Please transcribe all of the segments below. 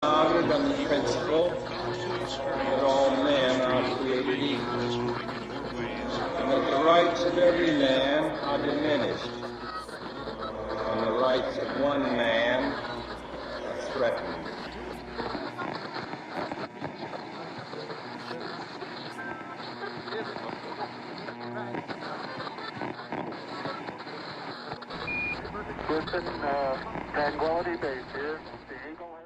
Founded on the principle that all men are created equal, and that the rights of every man are diminished, and the rights of one man are threatened. Tranquility Base here. The Eagle has...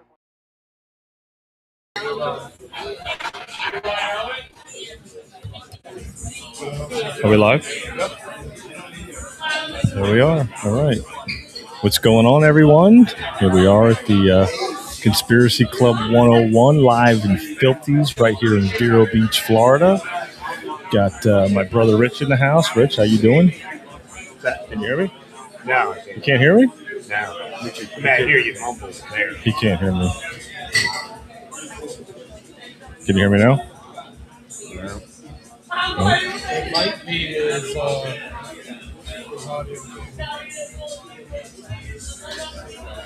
Are we live? There we are. All right. What's going on, everyone? Here we are at the Conspiracy Club 101, live in Filthy's, right here in Vero Beach, Florida. Got my brother Rich in the house. Rich, how you doing? Can you hear me? No. You can't hear me? No. I hear you mumble there. He can't hear me. Can you hear me now? No. It might be his audio.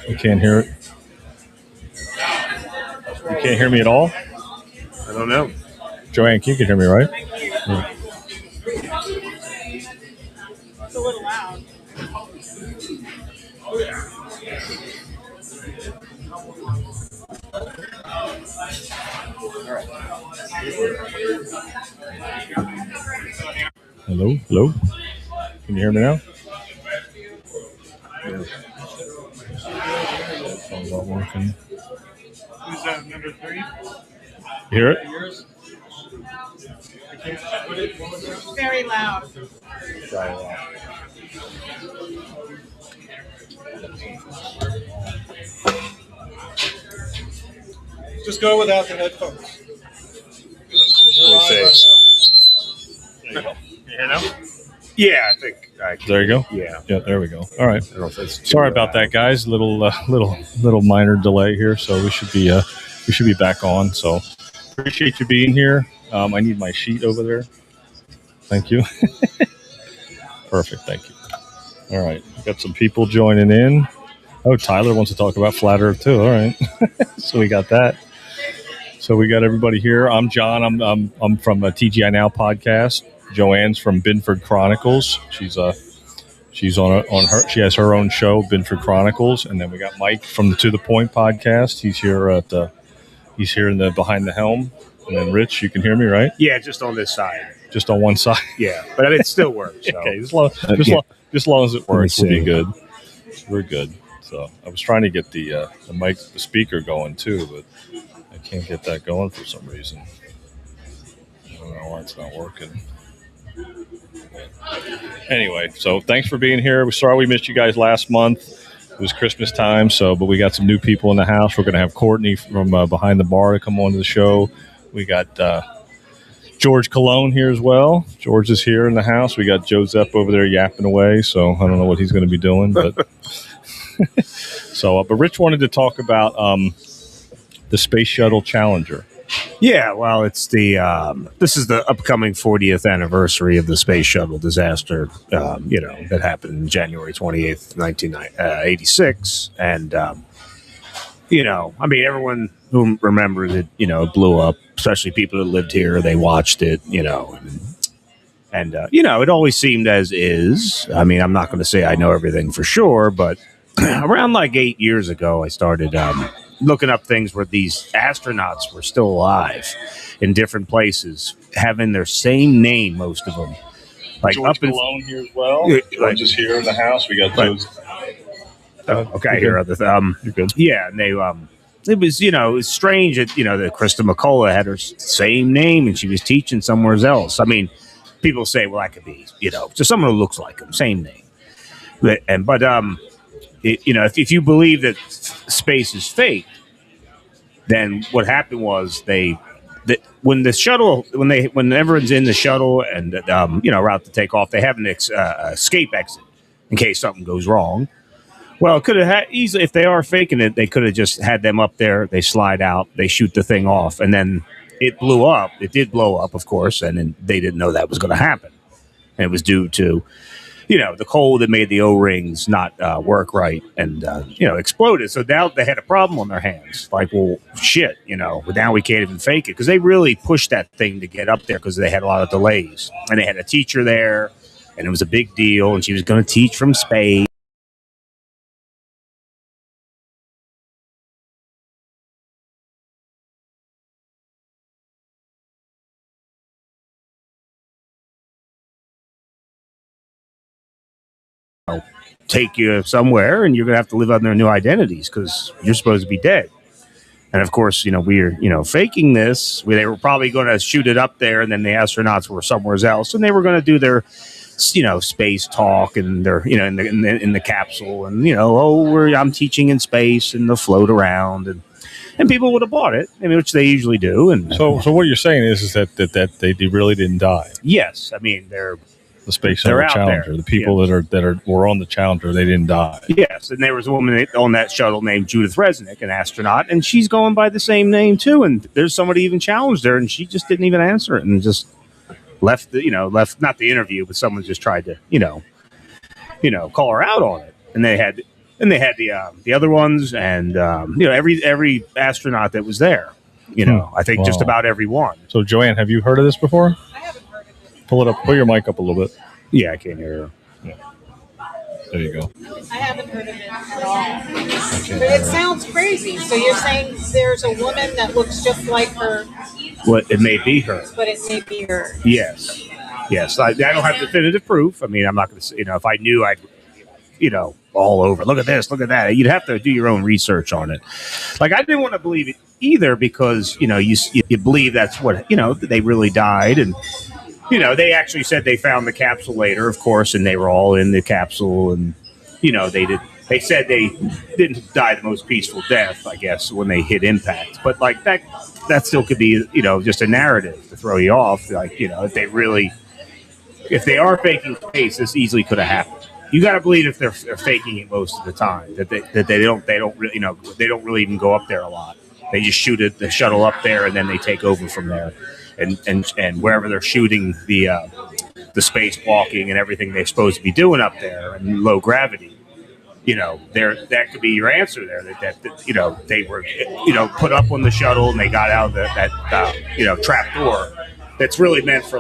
You can't hear it? You can't hear me at all? I don't know. Joanne, you can hear me, right? Yeah. It's a little loud. Hello? Hello? Can you hear me now? Yeah. Sounds not working. Who's that, number 3? You hear it? Yours? Very loud. Try it out. Just go without the headphones. What do you say? There you go. You hear now? Yeah, I think. There you go. Yeah. Yeah, there we go. All right. I don't know if that's Sorry about that, guys. Little minor delay here, so we should be back on. So appreciate you being here. I need my sheet over there. Thank you. Perfect. Thank you. All right, got some people joining in. Oh, Tyler wants to talk about Flat Earth too. All right, so we got that. So we got everybody here. I'm John. I'm from a TGI Now podcast. Joanne's from Binford Chronicles. She's on her. She has her own show, Binford Chronicles, and then we got Mike from the To the Point podcast. He's here in the behind the helm, and then Rich. You can hear me, right? Yeah, just on this side. Just on one side. Yeah, but it still works. So. Okay, as long as it works, we'll be good. We're good. So I was trying to get the mic, the speaker going too, but I can't get that going for some reason. I don't know why it's not working. Anyway, so thanks for being here. We're sorry we missed you guys last month. It was Christmas time, but we got some new people in the house. We're going to have Courtney from Behind the Bar to come on to the show. We got George Cologne here as well. George is here in the house. We got Joe Zepp over there yapping away, so I don't know what he's going to be doing. But but Rich wanted to talk about the Space Shuttle Challenger. Yeah, well, it's this is the upcoming 40th anniversary of the space shuttle disaster, that happened January 28th, 1986. And, everyone who remembers it, it blew up, especially people that lived here. They watched it, and it always seemed as is. I mean, I'm not going to say I know everything for sure, but around like 8 years ago, I started looking up things where these astronauts were still alive in different places, having their same name, most of them. Like George up in Cologne here as well. Like, just here in the house. We got those. Okay, here are the You're good. yeah, and they it was it was strange that that Krista McCullough had her same name and she was teaching somewhere else. I mean, people say, well, that could be just someone who looks like him, same name, but if you believe that space is fake, then what happened was when everyone's in the shuttle and about to take off, they have an escape exit in case something goes wrong. Well, it could have had easily, if they are faking it, they could have just had them up there. They slide out, they shoot the thing off, and then it blew up. It did blow up, of course, and then they didn't know that was going to happen, and it was due to the coal that made the O-rings not work right and, exploded. So now they had a problem on their hands. Like, well, shit, but now we can't even fake it because they really pushed that thing to get up there because they had a lot of delays. And they had a teacher there, and it was a big deal, and she was going to teach from space. Take you somewhere, and you're going to have to live under new identities because you're supposed to be dead. And of course, we're, faking this. They were probably going to shoot it up there, and then the astronauts were somewhere else, and they were going to do their, space talk and their, in the capsule, and I'm teaching in space, and they'll float around, and people would have bought it. I mean, which they usually do. And so what you're saying is that they really didn't die. Yes, I mean the space shuttle Challenger. There. The people that were on the Challenger, they didn't die. Yes, and there was a woman on that shuttle named Judith Resnick, an astronaut, and she's going by the same name too. And there's somebody even challenged her, and she just didn't even answer it, and just left not the interview, but someone just tried to call her out on it. And they had the other ones, and every astronaut that was there. I think just about every one. So Joanne, have you heard of this before? Pull it up. Pull your mic up a little bit. Yeah, I can't hear her. Yeah. There you go. I haven't heard of it at all. But it sounds crazy. So you're saying there's a woman that looks just like her? Well, it may be her. But it may be her. Yes. I don't have definitive proof. I mean, I'm not going to say, if I knew, I'd, all over. Look at this, look at that. You'd have to do your own research on it. Like, I didn't want to believe it either because, you believe that's what, they really died. And, they actually said they found the capsule later, of course, and they were all in the capsule. And, they said they didn't die the most peaceful death, I guess, when they hit impact. But, like, that still could be, just a narrative to throw you off. Like, if they are faking space, this easily could have happened. You got to believe if they're faking it most of the time, that they don't really, they don't really even go up there a lot. They just shoot the shuttle up there, and then they take over from there. And wherever they're shooting the spacewalking and everything they're supposed to be doing up there and low gravity, that could be your answer there. That they were put up on the shuttle and they got out of that trap door. That's really meant for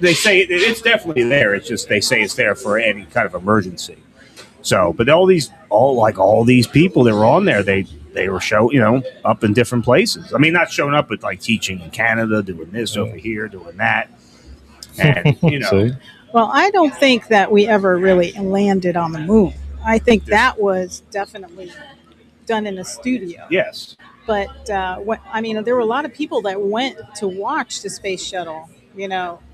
they say it's definitely there. It's just they say it's there for any kind of emergency. So, but all these people that were on there, they were up in different places. I mean, not showing up, but like teaching in Canada, doing this over here, doing that. And, Well, I don't think that we ever really landed on the moon. I think that was definitely done in a studio. Yes. But, there were a lot of people that went to watch the space shuttle,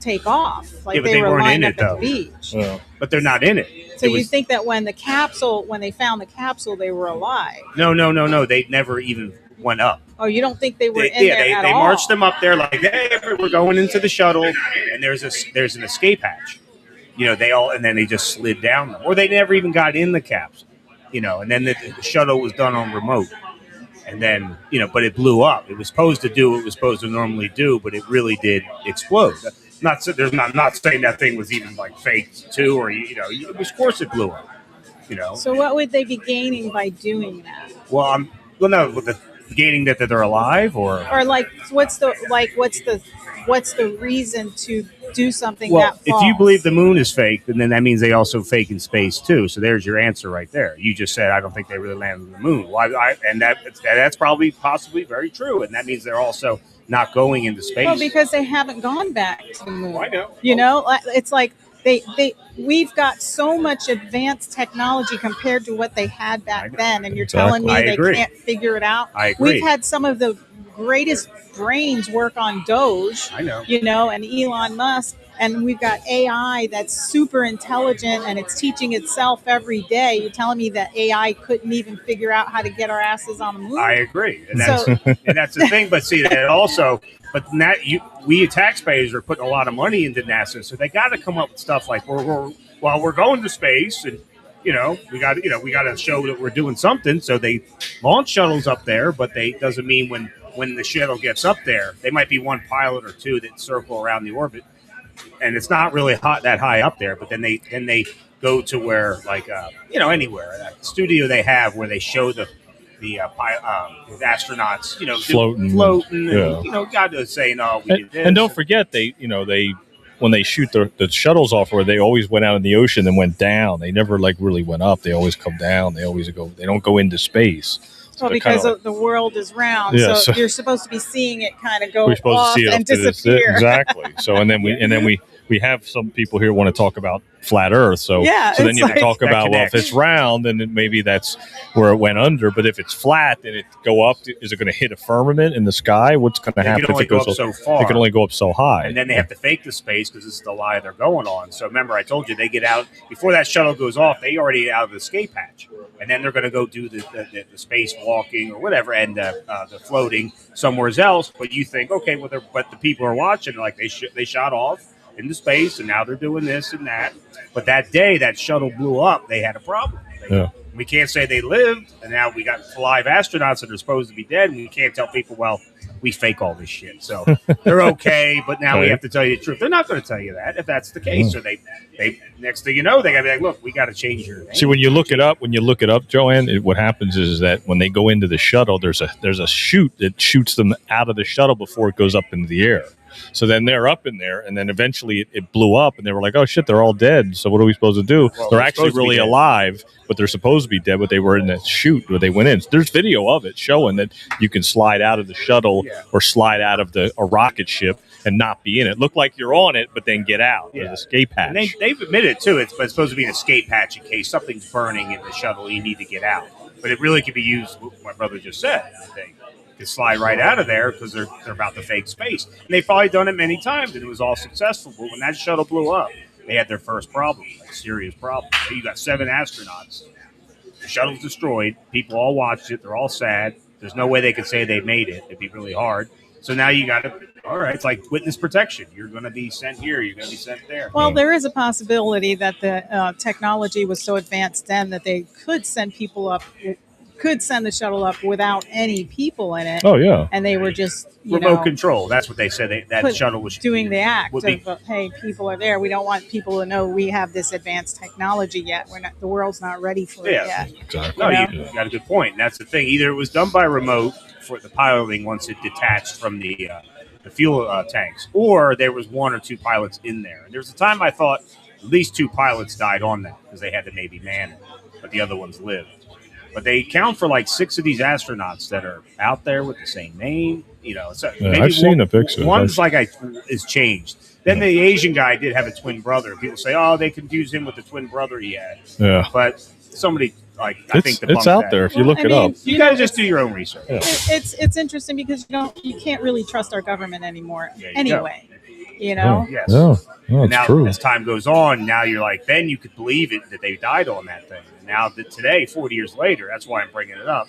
take off. Like they were weren't lined in up it, though. at the beach. Yeah. But they're not in it. So you think that when they found the capsule, they were alive? No. They never even went up. Oh, you don't think they were in there at all? They marched them up there like, hey, we're going into the shuttle, and there's an escape hatch. And then they just slid down them. Or they never even got in the capsule, and then the shuttle was done on remote. And then, but it blew up. It was supposed to do what it was supposed to normally do, but it really did explode. Not saying that thing was even like faked too, or of course it blew up. So what would they be gaining by doing that? Well, with the gaining that they're alive, or what's the reason to do something well, that false? If you believe the moon is fake, then that means they also fake in space too. So there's your answer right there. You just said I don't think they really landed on the moon. Well, that's probably possibly very true, and that means they're also not going into space. Well, because they haven't gone back to the moon. I know. It's like we've got so much advanced technology compared to what they had back then, and you're telling me they can't figure it out. I agree. We've had some of the greatest brains work on Doge. I know. And Elon Musk, and we've got AI that's super intelligent and it's teaching itself every day. You're telling me that AI couldn't even figure out how to get our asses on the moon? I agree, and that's the thing. But see, that also, we taxpayers are putting a lot of money into NASA, so they got to come up with stuff like we're going to space, and we got to show that we're doing something. So they launch shuttles up there, but doesn't mean when the shuttle gets up there, they might be one pilot or two that circle around the orbit. and it's not really that high up there. But then they go to where anywhere that studio they have where they show the astronauts floating, and God is saying, "Oh, we did this." And don't forget they when they shoot the shuttles off, where they always went out in the ocean and went down. They never really went up. They always come down. They don't go into space. Well, because the world is round, so you're supposed to be seeing it kind of go off and disappear. Exactly. So and then we have some people here want to talk about flat Earth. So then you have to talk about, well, if it's round, then maybe that's where it went under. But if it's flat, then it go up. Is it going to hit a firmament in the sky? What's going to happen if it goes so far? It can only go up so high. And then they have to fake the space because this is the lie they're going on. So remember, I told you they get out before that shuttle goes off. They already out of the escape hatch, and then they're going to go do the space walking or whatever, and the floating somewhere else. But you think, okay, but the people are watching, like they shot off into space, and now they're doing this and that. But that day that shuttle blew up, they had a problem. We can't say they lived, and now we got live astronauts that are supposed to be dead, and we can't tell people, well, we fake all this shit. So they're okay, but now we have to tell you the truth. They're not going to tell you that if that's the case. So they next thing you know, they got to be like, look, we got to change your name. See, when you look it up, Joanne, what happens is that when they go into the shuttle, there's a chute that shoots them out of the shuttle before it goes up into the air. So then they're up in there, and then eventually it blew up, and they were like, oh, shit, they're all dead. So what are we supposed to do? Well, they're actually really alive, but they're supposed to be dead, but they were in that chute where they went in. There's video of it showing that you can slide out of the shuttle or slide out of a rocket ship and not be in it. Look like you're on it, but then get out. There's an escape hatch. And they've admitted, too, it's supposed to be an escape hatch in case something's burning in the shuttle, you need to get out. But it really could be used, what my brother just said, I think. To slide right out of there because they're about to fake space. And they've probably done it many times, and it was all successful. But when that shuttle blew up, they had their first problem, like serious problem. So you got 7 astronauts. The shuttle's destroyed. People all watched it. They're all sad. There's no way they could say they made it. It'd be really hard. So now you got to, all right, it's like witness protection. You're going to be sent here. You're going to be sent there. Well, there is a possibility that the technology was so advanced then that they could send the shuttle up without any people in it. Oh, yeah. And they were just remote control. That's what they said. That shuttle was doing the act of, hey, people are there. We don't want people to know we have this advanced technology yet. The world's not ready for it yet. Exactly. No, you got a good point. And that's the thing. Either it was done by remote for the piloting once it detached from the fuel tanks, or there was 1 or 2 pilots in there. And there was a time I thought at least 2 pilots died on that because they had to maybe man it, but the other ones lived. But they count for like 6 of these astronauts that are out there with the same name. So maybe I've seen the picture. One's is changed. Then the Asian guy did have a twin brother. People say, oh, they confused him with the twin brother he had. Yeah. But somebody, I think it's out there if you look it up. You got to just do your own research. Yeah. It's interesting because you can't really trust our government anymore anyway. Yes. No, now, true. as time goes on, now you're like, then you could believe it that they died on that thing. Now that today, 40 years later, that's why I'm bringing it up,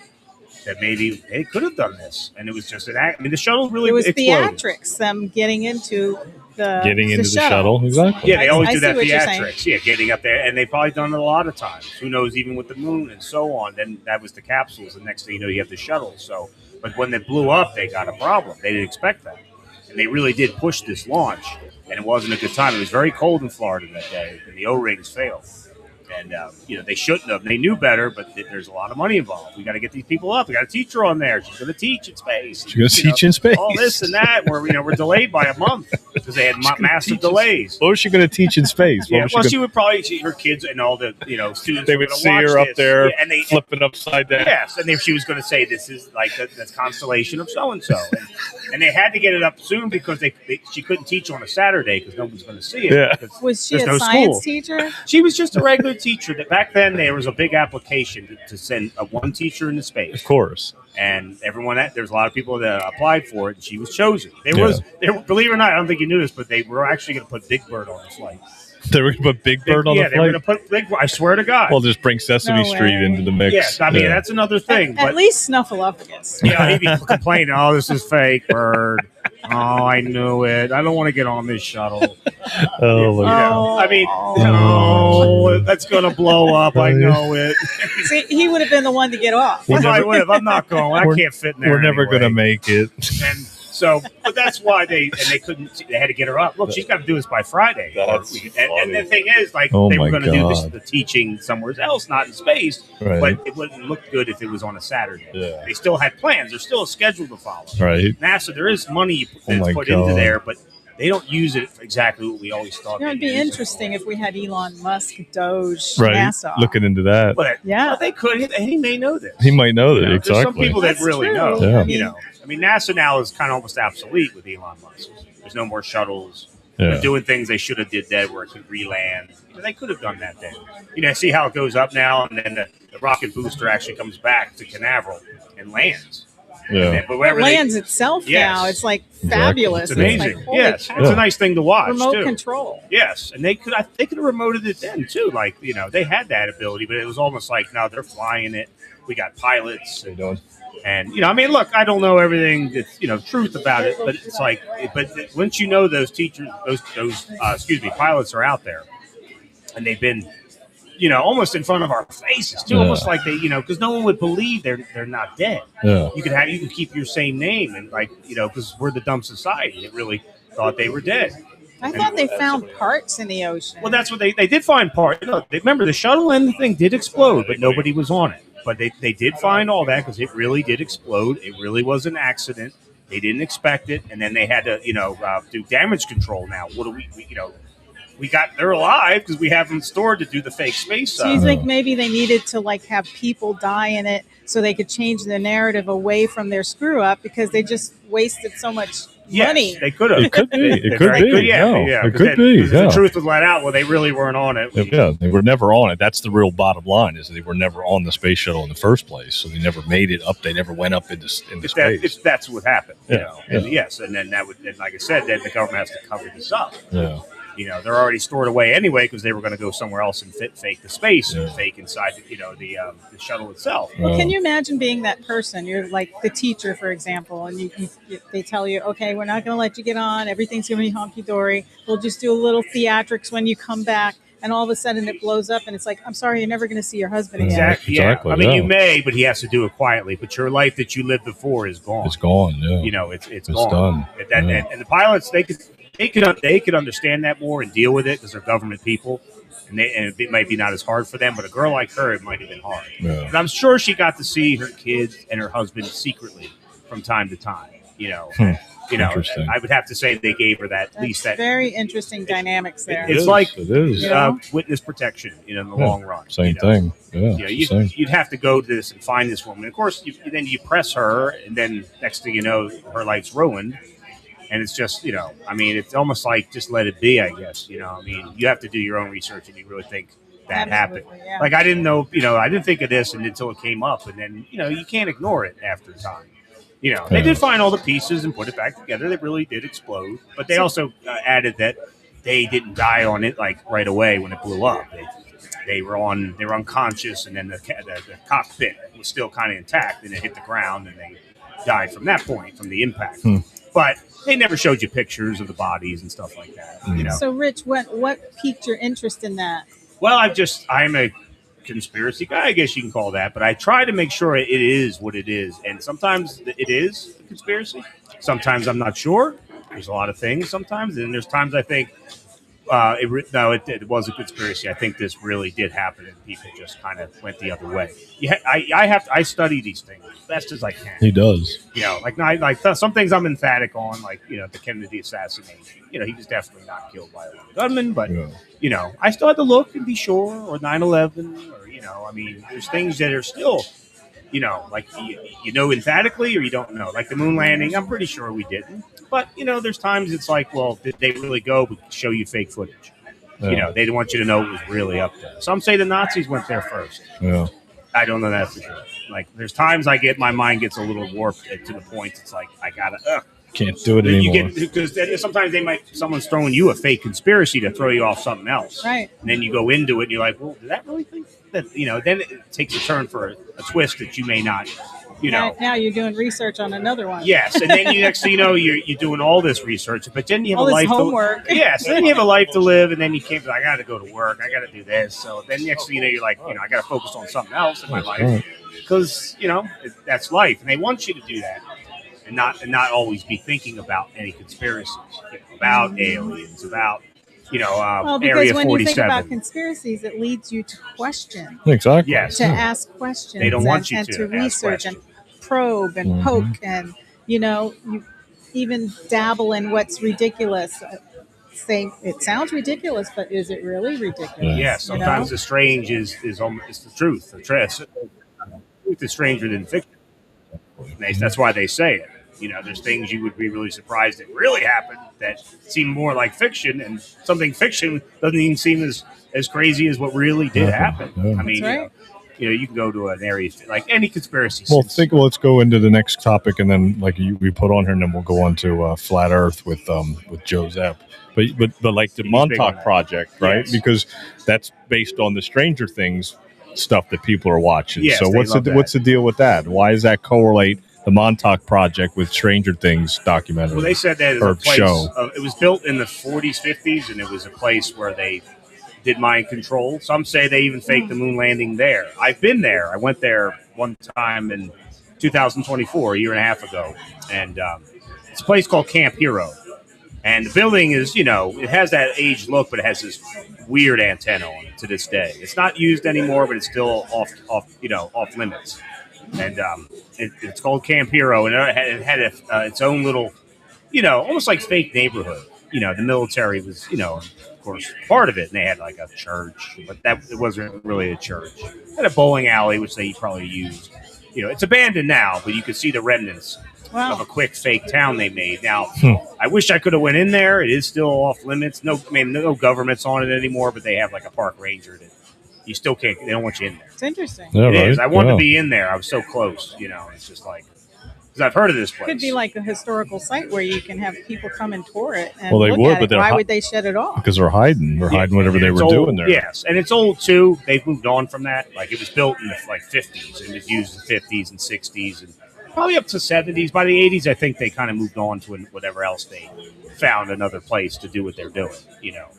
that maybe they could have done this, and it was just an act. I mean, the shuttle really exploded. It was theatrics, them getting into the shuttle. Exactly. Yeah, they always do that theatrics. Yeah, getting up there, and they've probably done it a lot of times. Who knows, even with the moon and so on. Then that was the capsules. The next thing you know, you have the shuttle. So, but when they blew up, they got a problem. They didn't expect that, and they really did push this launch. And it wasn't a good time. It was very cold in Florida that day, and the O-rings failed. And, they shouldn't have. They knew better, but there's a lot of money involved. We got to get these people up. We got a teacher on there. She's going to teach in space. She's going to teach in space. All this and that. We're delayed by a month because they had massive delays. What was she going to teach in space? She would probably see her kids and all the students. They would see her up there flipping upside down. Yes, and then she was going to say, this is like the constellation of so-and-so. And they had to get it up soon because she couldn't teach on a Saturday because nobody's going to see it. Yeah. Was she a science teacher? She was just a regular teacher. That back then there was a big application to send one teacher into space. Of course. And there's a lot of people that applied for it, and she was chosen. Believe it or not, I don't think you knew this, but they were actually going to put Big Bird on the flight. They were going to put Big Bird on the flight? Yeah, they were going to put Big Bird. I swear to God. Well, just bring Sesame Street into the mix. Yes, I mean, that's another thing. At least Snuffleupagus. Yeah, he'd be complaining, oh, this is fake, Bird. Oh, I knew it. I don't want to get on this shuttle. That's going to blow up. I know it. See, he would have been the one to get off. I would have. I'm not going. I can't fit in there. We're never going to make it. And So, but that's why they couldn't. They had to get her up. Look, she's got to do this by Friday. That's And the thing is, like, Oh they were my going to do God. the teaching somewhere else, not in space. Right. But it wouldn't look good if it was on a Saturday. Yeah. They still had plans. There's still a schedule to follow. Right. NASA, there is money Oh my that's put into God. there, but they don't use it for exactly what we always thought. You know, it'd they'd be use it interesting if we had Elon Musk, Doge, Right. NASA. Looking into that. But Yeah. well, they could. He may know this. He might know that. There's some Exactly. people that That's really true. know. Yeah. You know, I mean, NASA now is kind of almost obsolete with Elon Musk. There's no more shuttles. Yeah. They're doing things they should have did that where it could re-land. You know, they could have done that then. You know, see how it goes up now, and then the rocket booster actually comes back to Canaveral and lands. Yeah. But It wherever lands itself Yes. now. It's like Exactly. fabulous. it's amazing. It's like, holy Yes, cow. it's a nice thing to watch Remote too. control. Yes, and they could have remoted it then too. Like, you know, they had that ability, but it was almost like now they're flying it. We got pilots, How you doing? and you know, I mean, look, I don't know everything that's truth about it, but it's like, but once you know those teachers, those pilots are out there, and they've been, almost in front of our faces too, Yeah. almost like they, because no one would believe they're not dead. Yeah. You can keep your same name, and like, because we're the dumb society that really thought they were dead. I thought they found parts in the ocean. Well, that's what they did find part. Remember, the shuttle and the thing did explode, but nobody was on it. But they did find all that because it really did explode. It really was an accident. They didn't expect it, and then they had to, do damage control. Now, what do they're alive because we have them stored to do the fake space. Do you think maybe they needed to have people die in it so they could change the narrative away from their screw up because they just wasted so much money? They could have. It could be. It They could very be. could, Yeah. yeah. It could be. Because Yeah. the truth was let out. Well, they really weren't on it. Yeah, they were never on it. That's the real bottom line: is they were never on the space shuttle in the first place. So they never made it up. They never went up into space. If that's what happened, Yeah, And yeah. yes, and then that would, and like I said, then the government has to cover this up. Yeah. They're already stored away anyway because they were going to go somewhere else and fake the space and Yeah. fake inside, the shuttle itself. Well, can you imagine being that person? You're like the teacher, for example, and they tell you, okay, we're not going to let you get on. Everything's going to be honky-dory. We'll just do a little theatrics when you come back. And all of a sudden it blows up and it's like, I'm sorry, you're never going to see your husband again. Exactly. Yeah. Exactly, I mean, yeah. you may, but he has to do it quietly. But your life that you lived before is gone. It's gone. Yeah. It's It's gone. done. Yeah. And the pilots, they could understand that more and deal with it because they're government people, and it might be not as hard for them. But a girl like her, it might have been hard. Yeah. And I'm sure she got to see her kids and her husband secretly from time to time. Interesting. I would have to say they gave her that at least That's that. very interesting dynamics there. It's like it is. witness protection, in the Yeah. long run. Same thing. Yeah. Same. You'd have to go to this and find this woman. Of course, then you press her, and then next thing you know, her life's ruined. And it's just, it's almost like just let it be, I guess. You have to do your own research, and you really think that happened. Absolutely, yeah. Like I didn't know, I didn't think of this until it came up, and then you can't ignore it after time. They did find all the pieces and put it back together. They really did explode, but they also added that they didn't die on it like right away when it blew up. They were unconscious, and then the cockpit was still kind of intact, and it hit the ground, and they died from that point, from the impact. But they never showed you pictures of the bodies and stuff like that. So, Rich, what piqued your interest in that? Well, I'm a conspiracy guy, I guess you can call that, but I try to make sure it is what it is, and sometimes it is a conspiracy. Sometimes I'm not sure. There's a lot of things sometimes, and there's times I think it was a conspiracy. I think this really did happen, and people just kind of went the other way. I study these things as best as I can. He does. Some things I'm emphatic on, like the Kennedy assassination. He was definitely not killed by a gunman, but I still had to look and be sure, or 9/11, or there's things that are still, emphatically, or you don't know, like the moon landing. I'm pretty sure we didn't, but there's times it's like, well, did they really go? But show you fake footage. Yeah. They didn't want you to know it was really up there. Some say the Nazis went there first. Yeah. I don't know that for sure. Like, there's times my mind gets a little warped to the point it's like I gotta. Can't do it anymore. Because sometimes someone's throwing you a fake conspiracy to throw you off something else, Right? And then you go into it and you're like, well, did that really think that? Then it takes a turn for a twist that you may not. Now you're doing research on another one. Yes, and then next thing you know, you're doing all this research, but then you have All a this life homework. Yes, then you have a life to live, and then you can't. I got to go to work. I got to do this. So then next thing you know, you're like, I got to focus on something else in my life because that's life, and they want you to do that. not always be thinking about any conspiracies, about aliens, about Well, because Area when you think 47. about conspiracies, it leads you to question, Exactly. Yes. to ask questions, They don't want you and to to ask research and questions. probe and poke, and you even dabble in what's ridiculous. Say it sounds ridiculous, but is it really ridiculous? Yeah, You sometimes know? the strange is almost the truth. The truth is stranger than fiction. That's why they say it. There's things you would be really surprised that really happened that seem more like fiction, and something fiction doesn't even seem as crazy as what really did happen. Yeah. I mean, That's right. you can go to an area like any conspiracy. Well, let's go into the next topic, and then we put on here, and then we'll go on to flat Earth with Joe Zepp. But like the He's big on Montauk that. Project, right? Yes. Because that's based on the Stranger Things stuff that people are watching. Yes, so they what's love the that. what's the deal with that? Why does that correlate the Montauk Project with Stranger Things documentary? Well, they said that it or was a place. show. It was built in the 40s, 50s, and it was a place where they did mind control. Some say they even faked the moon landing there. I've been there. I went there one time in 2024, a year and a half ago, and it's a place called Camp Hero. And the building is, it has that aged look, but it has this weird antenna on it to this day. It's not used anymore, but it's still off limits. And it's called Camp Hero, and it had its own little, almost like fake neighborhood. The military was, of course, part of it, and they had like a church, but it wasn't really a church. It had a bowling alley, which they probably used. It's abandoned now, but you could see the remnants of a quick fake town they made. Now, I wish I could have went in there. It is still off limits. No government's on it anymore, but they have like a park ranger that you still can't. They don't want you in there. It's interesting. Yeah, It right? is. I wanted Yeah. to be in there. I was so close. It's just like because I've heard of this place. Could be like a historical site where you can have people come and tour it. And Well, they look would, at but it. they're Why hi- would they shut it off? Because they're hiding. They're hiding whatever they It's were old, doing there. Yes, and it's old too. They've moved on from that. Like it was built in the 50s. It was used in the 50s and 60s and probably up to 70s. By the 80s, I think they kind of moved on to whatever else they found another place to do what they're doing.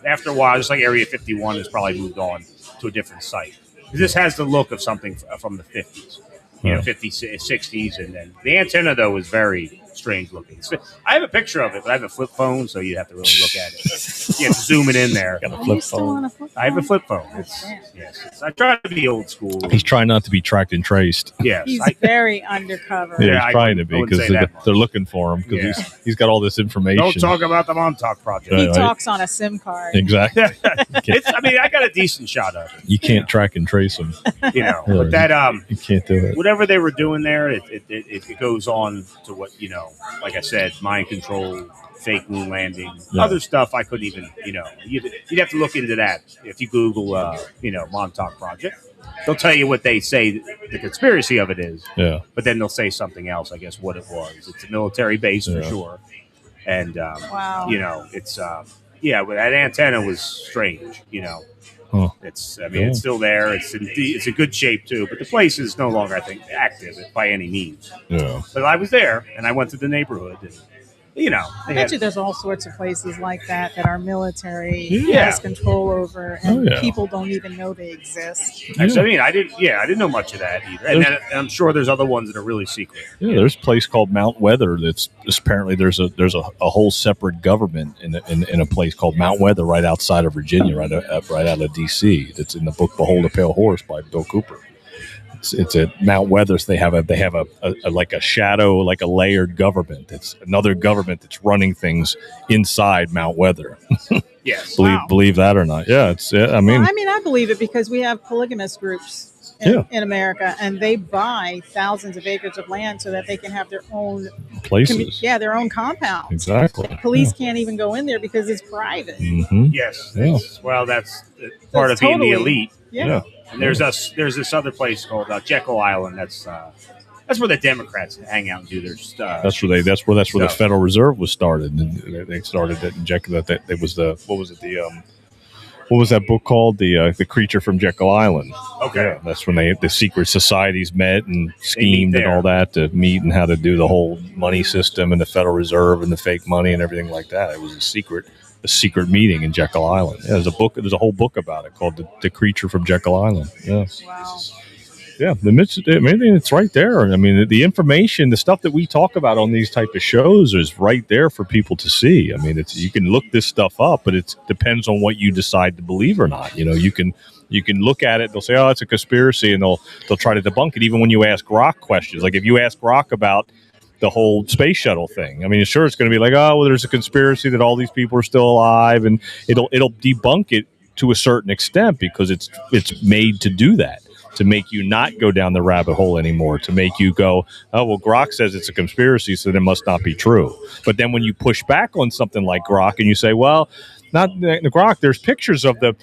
After a while, just like Area 51 has probably moved on to a different site. This has the look of something from the 50s. 50s, 60s, and then the antenna though is very strange looking. I have a picture of it, but I have a flip phone, so you have to really look at it. You have to zoom it in there. Got a Are flip you still phone. on a flip phone? I have a flip phone. Damn. Yes. I try to be old school. He's trying not to be tracked and traced. Yes, He's very undercover. Yeah, Yeah, he's I trying to be wouldn't because say that much. they're looking for him because Yeah. he's got all this information. don't talk about the Montauk Project. He Right. talks on a SIM card. Exactly. I got a decent shot of You can't track and trace him. it. Yeah. But that You can't do it. whatever they were doing there, it goes on to what like I said, mind control, fake moon landing, Yeah. other stuff. I couldn't even you'd have to look into that if you Google Montauk Project. They'll tell you what they say the conspiracy of it is, Yeah. but then they'll say something else. I guess what it was. It's a military base for Yeah. sure, and Wow. it's but that antenna was strange. Huh. It's still there. It's in good shape too, but the place is no longer, I think, active by any means. Yeah. But I was there, and I went to the neighborhood, and I they bet had- you there's all sorts of places like that our military Yeah. has control over, and Oh, yeah. people don't even know they exist. I didn't know much of that either, and I'm sure there's other ones that are really secret. Yeah, there's a place called Mount Weather that's apparently there's a whole separate government in a place called Mount Weather right outside of Virginia, right out of D.C. That's in the book Behold a Pale Horse by Bill Cooper. It's at Mount Weather. So they have a like a shadow, like a layered government. It's another government that's running things inside Mount Weather. Yes, Believe that or not? Yeah, it's. I mean, I believe it because we have polygamous groups in America, and they buy thousands of acres of land so that they can have their own places. their own compound. Exactly. Police can't even go in there because it's private. Mm-hmm. yes. Yeah. Well, that's part of That's being the totally- elite. Yeah. And there's this other place called Jekyll Island. That's where the Democrats hang out and do their stuff. That's where the Stuff. Federal Reserve was started, and they started it in Jekyll. That it was what was that book called? The Creature from Jekyll Island. Okay. Yeah, that's when the secret societies met and schemed and there. all that to meet and how to do the whole money system and the Federal Reserve and the fake money and everything like that. It was a secret meeting in Jekyll Island. Yeah, there's a whole book about it called the Creature from Jekyll Island. Yeah. Wow. Yeah, maybe it's right there. I mean, the information, the stuff that we talk about on these type of shows is right there for people to see. I mean, you can look this stuff up, but it depends on what you decide to believe or not. You can look at it. They'll say, "Oh, it's a conspiracy," and they'll try to debunk it. Even when you ask Grok questions, like if you ask Grok about the whole space shuttle thing, I mean, sure, it's going to be like, "Oh, well, there's a conspiracy that all these people are still alive," and it'll debunk it to a certain extent because it's made to do that. To make you not go down the rabbit hole anymore, to make you go, oh, well, Grok says it's a conspiracy, so it must not be true. But then when you push back on something like Grok and you say, well, not the Grok, there's pictures of the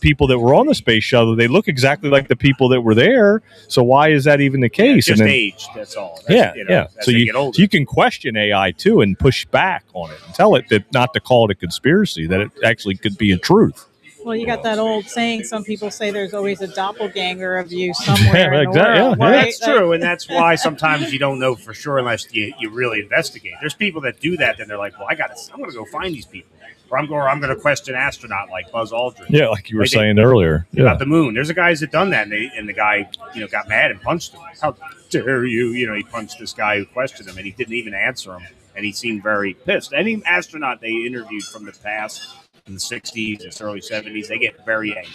people that were on the space shuttle. They look exactly like the people that were there. So why is that even the case? Just and then, age, that's all. That's, So you can question AI too and push back on it and tell it that not to call it a conspiracy, that it actually could be a truth. Well, you got that old saying, some people say there's always a doppelganger of you somewhere in the world. Yeah, right? That's true, and that's why sometimes you don't know for sure unless you really investigate. There's people that do that, then they're like, well, I'm going to go find these people. Or I'm going to question astronaut like Buzz Aldrin. Yeah, like you were saying earlier. About the moon. There's a guys that done that, and the guy, got mad and punched him. How dare you? He punched this guy who questioned him, and he didn't even answer him, and he seemed very pissed. Any astronaut they interviewed from the past, in the 60s and early 70s, they get very angry.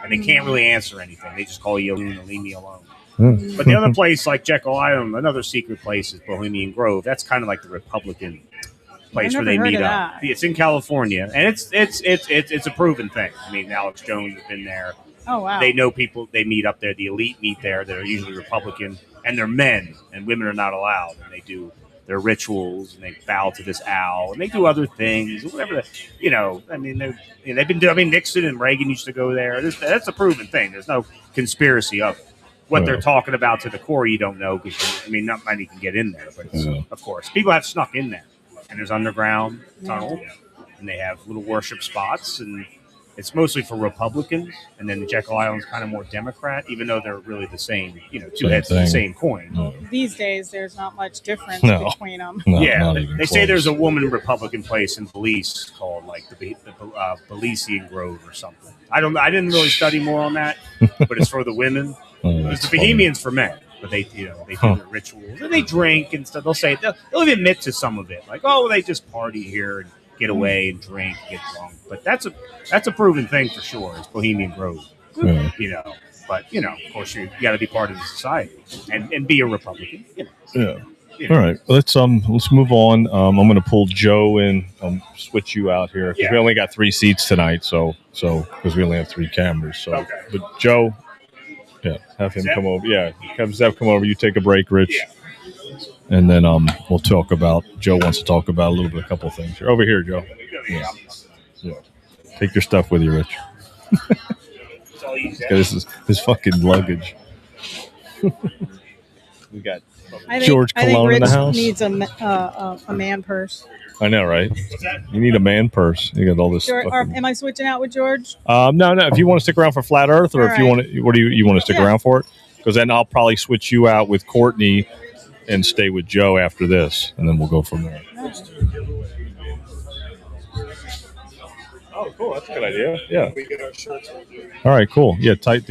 And they can't really answer anything. They just call you a loon and leave me alone. But the other place, like Jekyll Island, another secret place is Bohemian Grove. That's kind of like the Republican place where they meet up. It's in California, and it's a proven thing. I mean, Alex Jones has been there. Oh, wow. They know people. They meet up there. The elite meet there. That are usually Republican, and they're men, and women are not allowed. And they do their rituals, and they bow to this owl, and they do other things, whatever. I mean, they've been doing. I mean, Nixon and Reagan used to go there. That's a proven thing. There's no conspiracy of it. What they're talking about to the core, you don't know because not many can get in there. But of course, people have snuck in there, and there's underground tunnel, and they have little worship spots, and it's mostly for Republicans, and then the Jekyll Island's kind of more Democrat, even though they're really the same, two heads of the same coin. These days, there's not much difference between them. They say there's a woman Republican place in Belize called like the Belizean Grove or something. I didn't really study more on that, but it's for the women. It's the Bohemians for men, but they do their rituals and they drink and stuff. They'll even admit to some of it, like they just party here and get away and drink, get drunk. But that's a proven thing for sure. It's Bohemian Grove, But of course, you got to be part of the society and be a Republican. All right, let's move on. I'm going to pull Joe in. Switch you out here because we only got 3 seats tonight. So because we only have 3 cameras. So, but Joe, have him come over. Yeah, have Zeph come over. You take a break, Rich. And then we'll talk about. Joe wants to talk about a couple of things here. Over here, Joe. Yeah. Take your stuff with you, Rich. This is his fucking luggage. We got George Cologne in the house. Needs a man purse. I know, right? You need a man purse. You got all this. Am I switching out with George? No. If you want to stick around for Flat Earth, or if you want to, what do you want to stick around for it? Because then I'll probably switch you out with Courtney and stay with Joe after this, and then we'll go from there. Oh, cool. That's a good idea. Yeah. We get our shirts. All right, cool. Yeah, type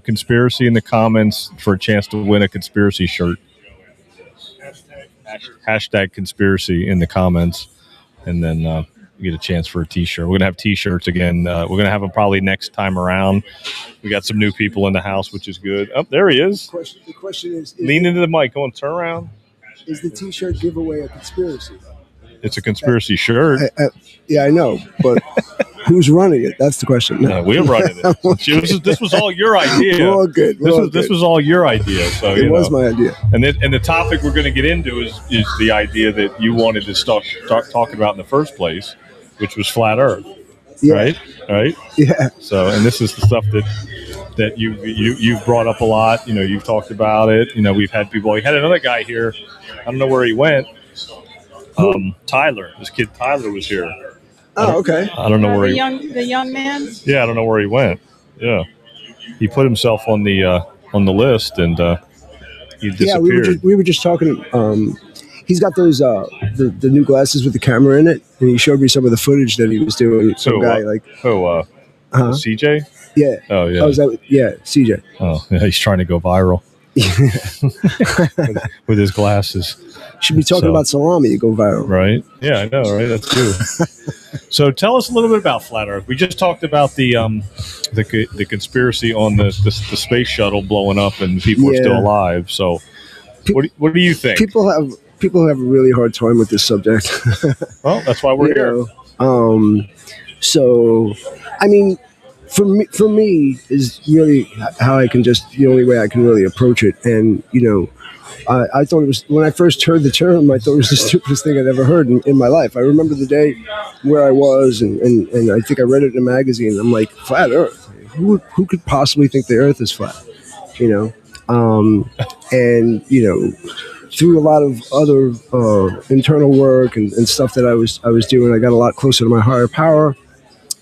conspiracy in the comments for a chance to win a conspiracy shirt. Hashtag conspiracy in the comments, and then you get a chance for a T-shirt. We're going to have T-shirts again. We're going to have them probably next time around. We got some new people in the house, which is good. Oh, there he is. The question is lean into the mic. Go on, turn around. Is the T-shirt giveaway a conspiracy? It's a conspiracy shirt. I know, but who's running it? That's the question. No, we're running it. This was all your idea. We're all good. This was all your idea. So it was my idea. And the topic we're going to get into is the idea that you wanted to start talking about in the first place, which was flat Earth. Yeah. Right. Yeah. So, and this is the stuff that you've brought up a lot. You've talked about it. We've had people. We had another guy here. I don't know where he went. Tyler, this kid Tyler was here. Oh, okay. I don't know where the young man. Yeah, I don't know where he went. Yeah, he put himself on the list and he disappeared. Yeah, we were just talking. He's got those the new glasses with the camera in it, and he showed me some of the footage that he was doing. Some guy like CJ. Yeah. Oh yeah. Oh, is that? Yeah, CJ. Oh yeah. He's trying to go viral with his glasses. Should be talking So- about salami. You go viral. Right. Yeah, I know. Right. That's true. So tell us a little bit about flat Earth. We just talked about the conspiracy on the space shuttle blowing up and people are still Yeah. alive. So what do you think? People have a really hard time with this subject. Well, that's why we're You here. know, so, I mean, for me is really how I can the only way I can really approach it. And, I thought it was, when I first heard the term, I thought it was the stupidest thing I'd ever heard in my life. I remember the day where I was, and I think I read it in a magazine. I'm like, flat Earth? Who could possibly think the Earth is flat? And, through a lot of other internal work and stuff that I was doing, I got a lot closer to my higher power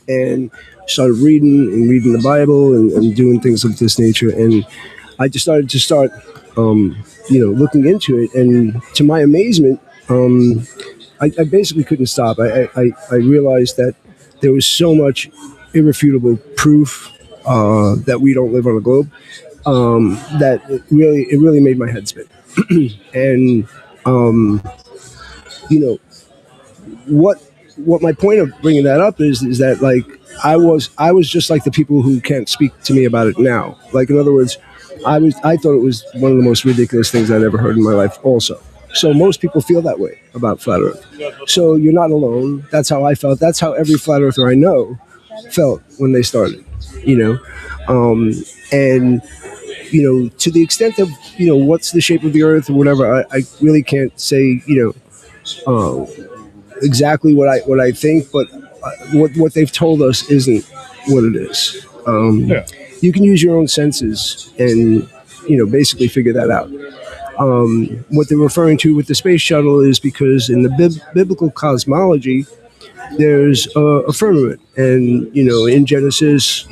and started reading the Bible and doing things of this nature. And I just started looking into it. And to my amazement, I basically couldn't stop. I realized that there was so much irrefutable proof that we don't live on a globe, that it really made my head spin. And what my point of bringing that up is that, like, I was just like the people who can't speak to me about it now. Like, in other words, I thought it was one of the most ridiculous things I'd ever heard in my life also. So most people feel that way about flat Earth. So you're not alone. That's how I felt. That's how every flat earther I know felt when they started, and to the extent of, what's the shape of the Earth or whatever, I really can't say, exactly what I think, but what they've told us isn't what it is. You can use your own senses and, basically figure that out. What they're referring to with the space shuttle is because in the biblical cosmology, there's a firmament, and in Genesis,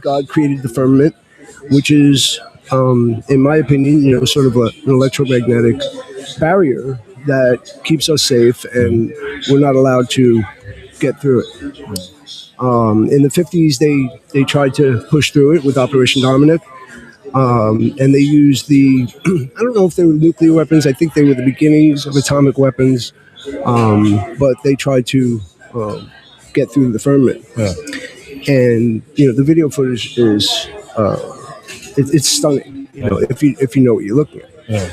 God created the firmament, which is, in my opinion, sort of an electromagnetic barrier that keeps us safe, and we're not allowed to get through it. In the 50s, they tried to push through it with Operation Dominic. And they used I don't know if they were nuclear weapons. I think they were the beginnings of atomic weapons. But they tried to get through the firmament. Yeah. And, the video footage is, it's stunning, if you know what you're looking at. Yeah.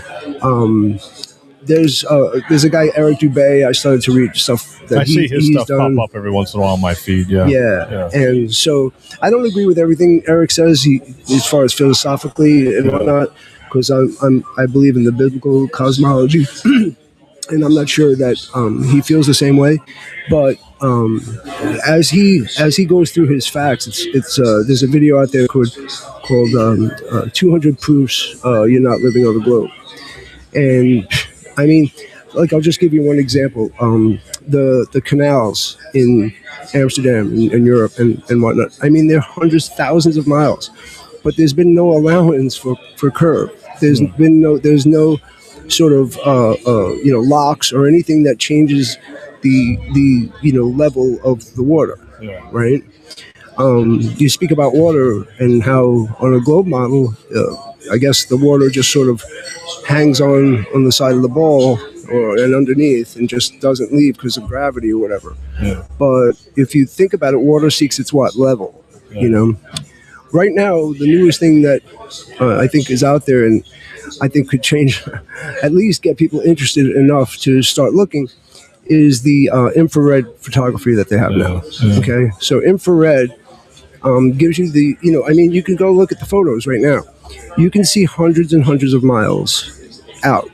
There's a guy, Eric Dubay. I started to read stuff that I see his he's stuff done. pop up every once in a while on my feed. Yeah. Yeah. And so I don't agree with everything Eric says, as far as philosophically and whatnot, because I believe in the biblical cosmology, and I'm not sure that he feels the same way. But as he goes through his facts, it's there's a video out there called 200 Proofs You're Not Living on the Globe. And I mean, like, I'll just give you one example. The canals in Amsterdam and Europe and whatnot. I mean, they're hundreds, thousands of miles, but there's been no allowance for curve. There's no sort of locks or anything that changes the level of the water. Yeah. Right. You speak about water and how on a globe model, I guess the water just sort of hangs on the side of the ball and underneath and just doesn't leave because of gravity or whatever. Yeah. But if you think about it, water seeks its level. Yeah. Right now, the newest thing that I think is out there and I think could change, at least get people interested enough to start looking, is the infrared photography that they have now. Yeah. Okay, so infrared gives you you can go look at the photos right now. You can see hundreds and hundreds of miles out.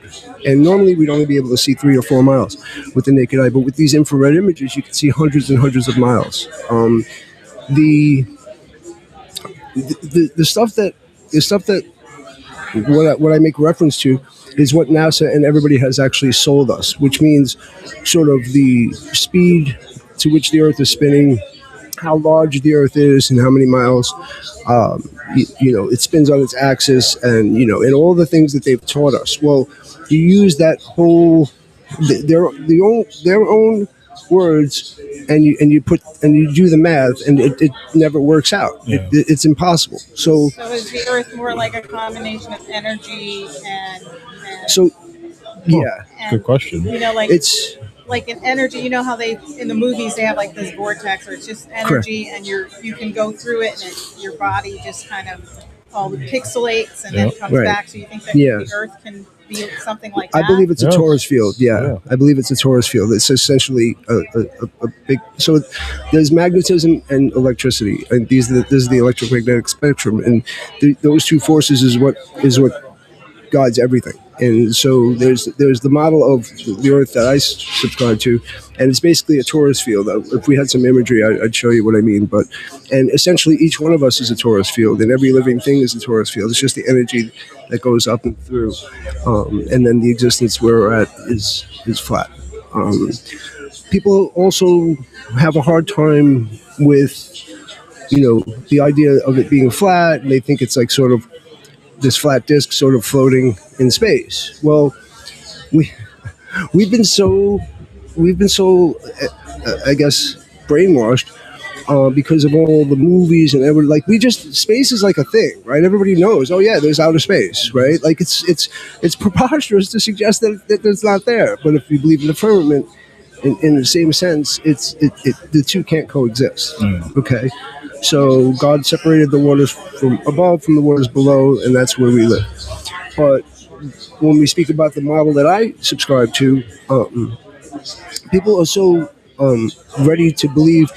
And normally we'd only be able to see 3 or 4 miles with the naked eye, but with these infrared images, you can see hundreds and hundreds of miles. The stuff that what I make reference to is what NASA and everybody has actually sold us, which means sort of the speed to which the Earth is spinning, how large the Earth is, and how many miles it spins on its axis, and and all the things that they've taught us. Well, you use that whole their own words and you do the math, and it never works out. Yeah. It's impossible. So is the Earth more like a combination of energy and so yeah, and, Good question. You know, like it's like in energy, you know how they in the movies they have like this vortex, or it's just energy, and you can go through it, and your body just kind of all pixelates and then comes Right. back. So you think that Yeah. the Earth can be something like that? I believe it's a Yeah. torus field. Yeah, I believe it's a torus field. It's essentially a big. So there's magnetism and electricity, and this is the electromagnetic spectrum, and those two forces is what guides everything. And so there's the model of the Earth that I subscribe to, and it's basically a torus field. If we had some imagery, I'd show you what I mean. And essentially, each one of us is a torus field, and every living thing is a torus field. It's just the energy that goes up and through, and then the existence where we're at is flat. People also have a hard time with, the idea of it being flat, and they think it's like sort of this flat disk sort of floating in space. Well, we've been so I guess brainwashed because of all the movies and space is like a thing, right? Everybody knows, oh yeah, there's outer space, right? Like it's preposterous to suggest that it's not there. But if you believe in the firmament, in the same sense, the two can't coexist. Okay. So God separated the waters from above from the waters below, and that's where we live. But when we speak about the model that I subscribe to, people are so ready to believe,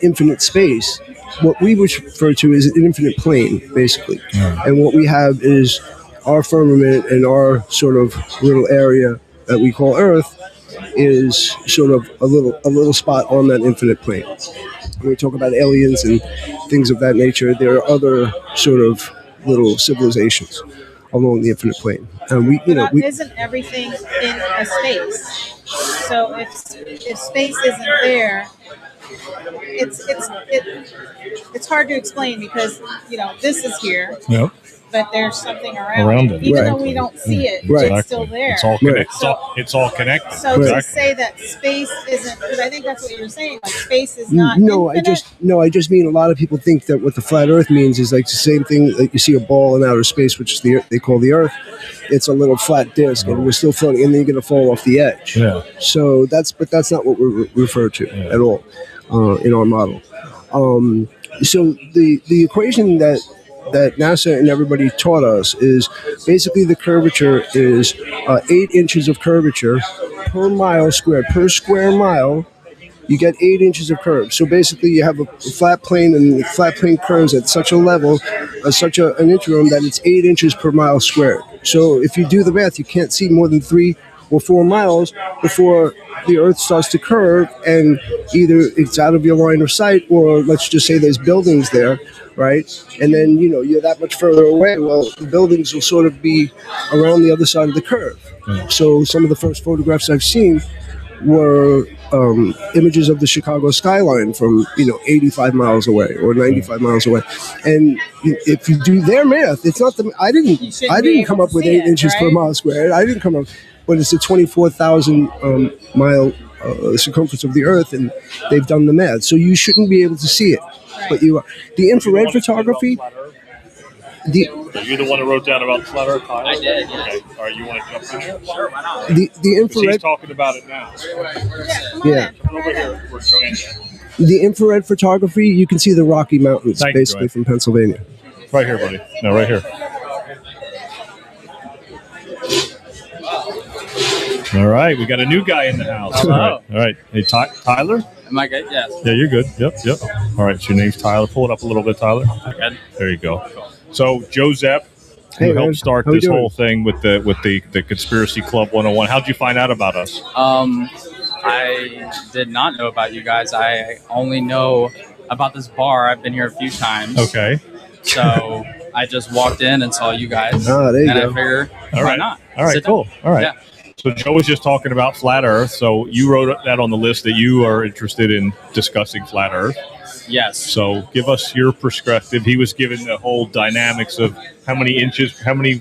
infinite space. What we refer to is an infinite plane, basically. And what we have is our firmament and our sort of little area that we call Earth is sort of a little spot on that infinite plane. When we talk about aliens and things of that nature, there are other sort of little civilizations along the infinite plane. And isn't everything in a space? So if space isn't there, it's hard to explain because this is here. Yep. But there's something around it. Even though we don't see it, it's still there. It's all connected. It's all connected. So to say that space isn't, because I think that's what you were saying, like space is not infinite. I just mean a lot of people think that what the flat Earth means is like the same thing that you see a ball in outer space, which is they call the Earth. It's a little flat disc, and we're still floating, and then you're going to fall off the edge. Yeah. So that's not what we refer to at all in our model. So the equation that NASA and everybody taught us is basically the curvature is 8 inches of curvature per mile squared. Per square mile, you get 8 inches of curve. So basically you have a flat plane, and the flat plane curves at such a level, such an interim that it's 8 inches per mile squared. So if you do the math, you can't see more than 3 or 4 miles before the Earth starts to curve, and either it's out of your line of sight, or let's just say there's buildings there, right? And then, you're that much further away. Well, the buildings will sort of be around the other side of the curve. So some of the first photographs I've seen were images of the Chicago skyline from, 85 miles away or 95 miles away. And if you do their math, it's not I didn't come up with 8 inches per mile squared. I didn't come up, but it's a 24,000 mile circumference of the Earth, and they've done the math. So you shouldn't be able to see it. But the infrared photography. You're the one who wrote down about flat Earth. I did. Yeah. Okay. All right, you want to jump in here? Sure, why not? The infrared. He's talking about it now. Yeah. Over here, we're going. The infrared photography, you can see the Rocky Mountains, Thank you, basically, Joanne. from Pennsylvania. Right here, buddy. No, right here. All right, we got a new guy in the house. Hello. All right. Hey, Tyler? Am I good? Yes. Yeah, you're good. Yep. All right, so your name's Tyler. Pull it up a little bit, Tyler. Good. There you go. So, Joseph, Hey, who man. helped start How you this doing? whole thing with the Conspiracy Club 101. How'd you find out about us? I did not know about you guys. I only know about this bar. I've been here a few times. Okay. So I just walked in and saw you guys. Oh, there you and go. I figured, All why right. not? All right, Sit cool. down. All right. Yeah. So Joe was just talking about flat Earth. So you wrote that on the list that you are interested in discussing flat Earth. Yes. So give us your perspective. He was given the whole dynamics of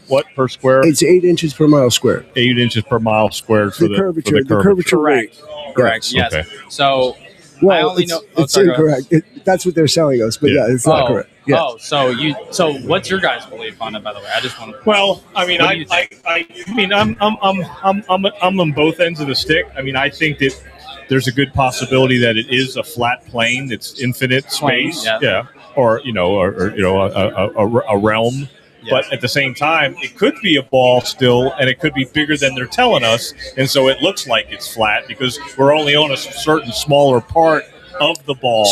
what per square? It's 8 inches per mile squared. 8 inches per mile squared for The curvature curvature. rate. Correct. Yes. Okay. So Well, I only it's, know. it's sorry, go ahead. incorrect. That's what they're selling us, but Yeah. yeah, it's not correct. Yeah. Oh, so what's your guys' belief on it? By the way, I just want to. Well, I mean, What do you I mean, I'm on both ends of the stick. I mean, I think that there's a good possibility that it is a flat plane that's infinite Plane, space, yeah. or a realm. Yes. But at the same time, it could be a ball still, and it could be bigger than they're telling us, and so it looks like it's flat because we're only on a certain smaller part of the ball.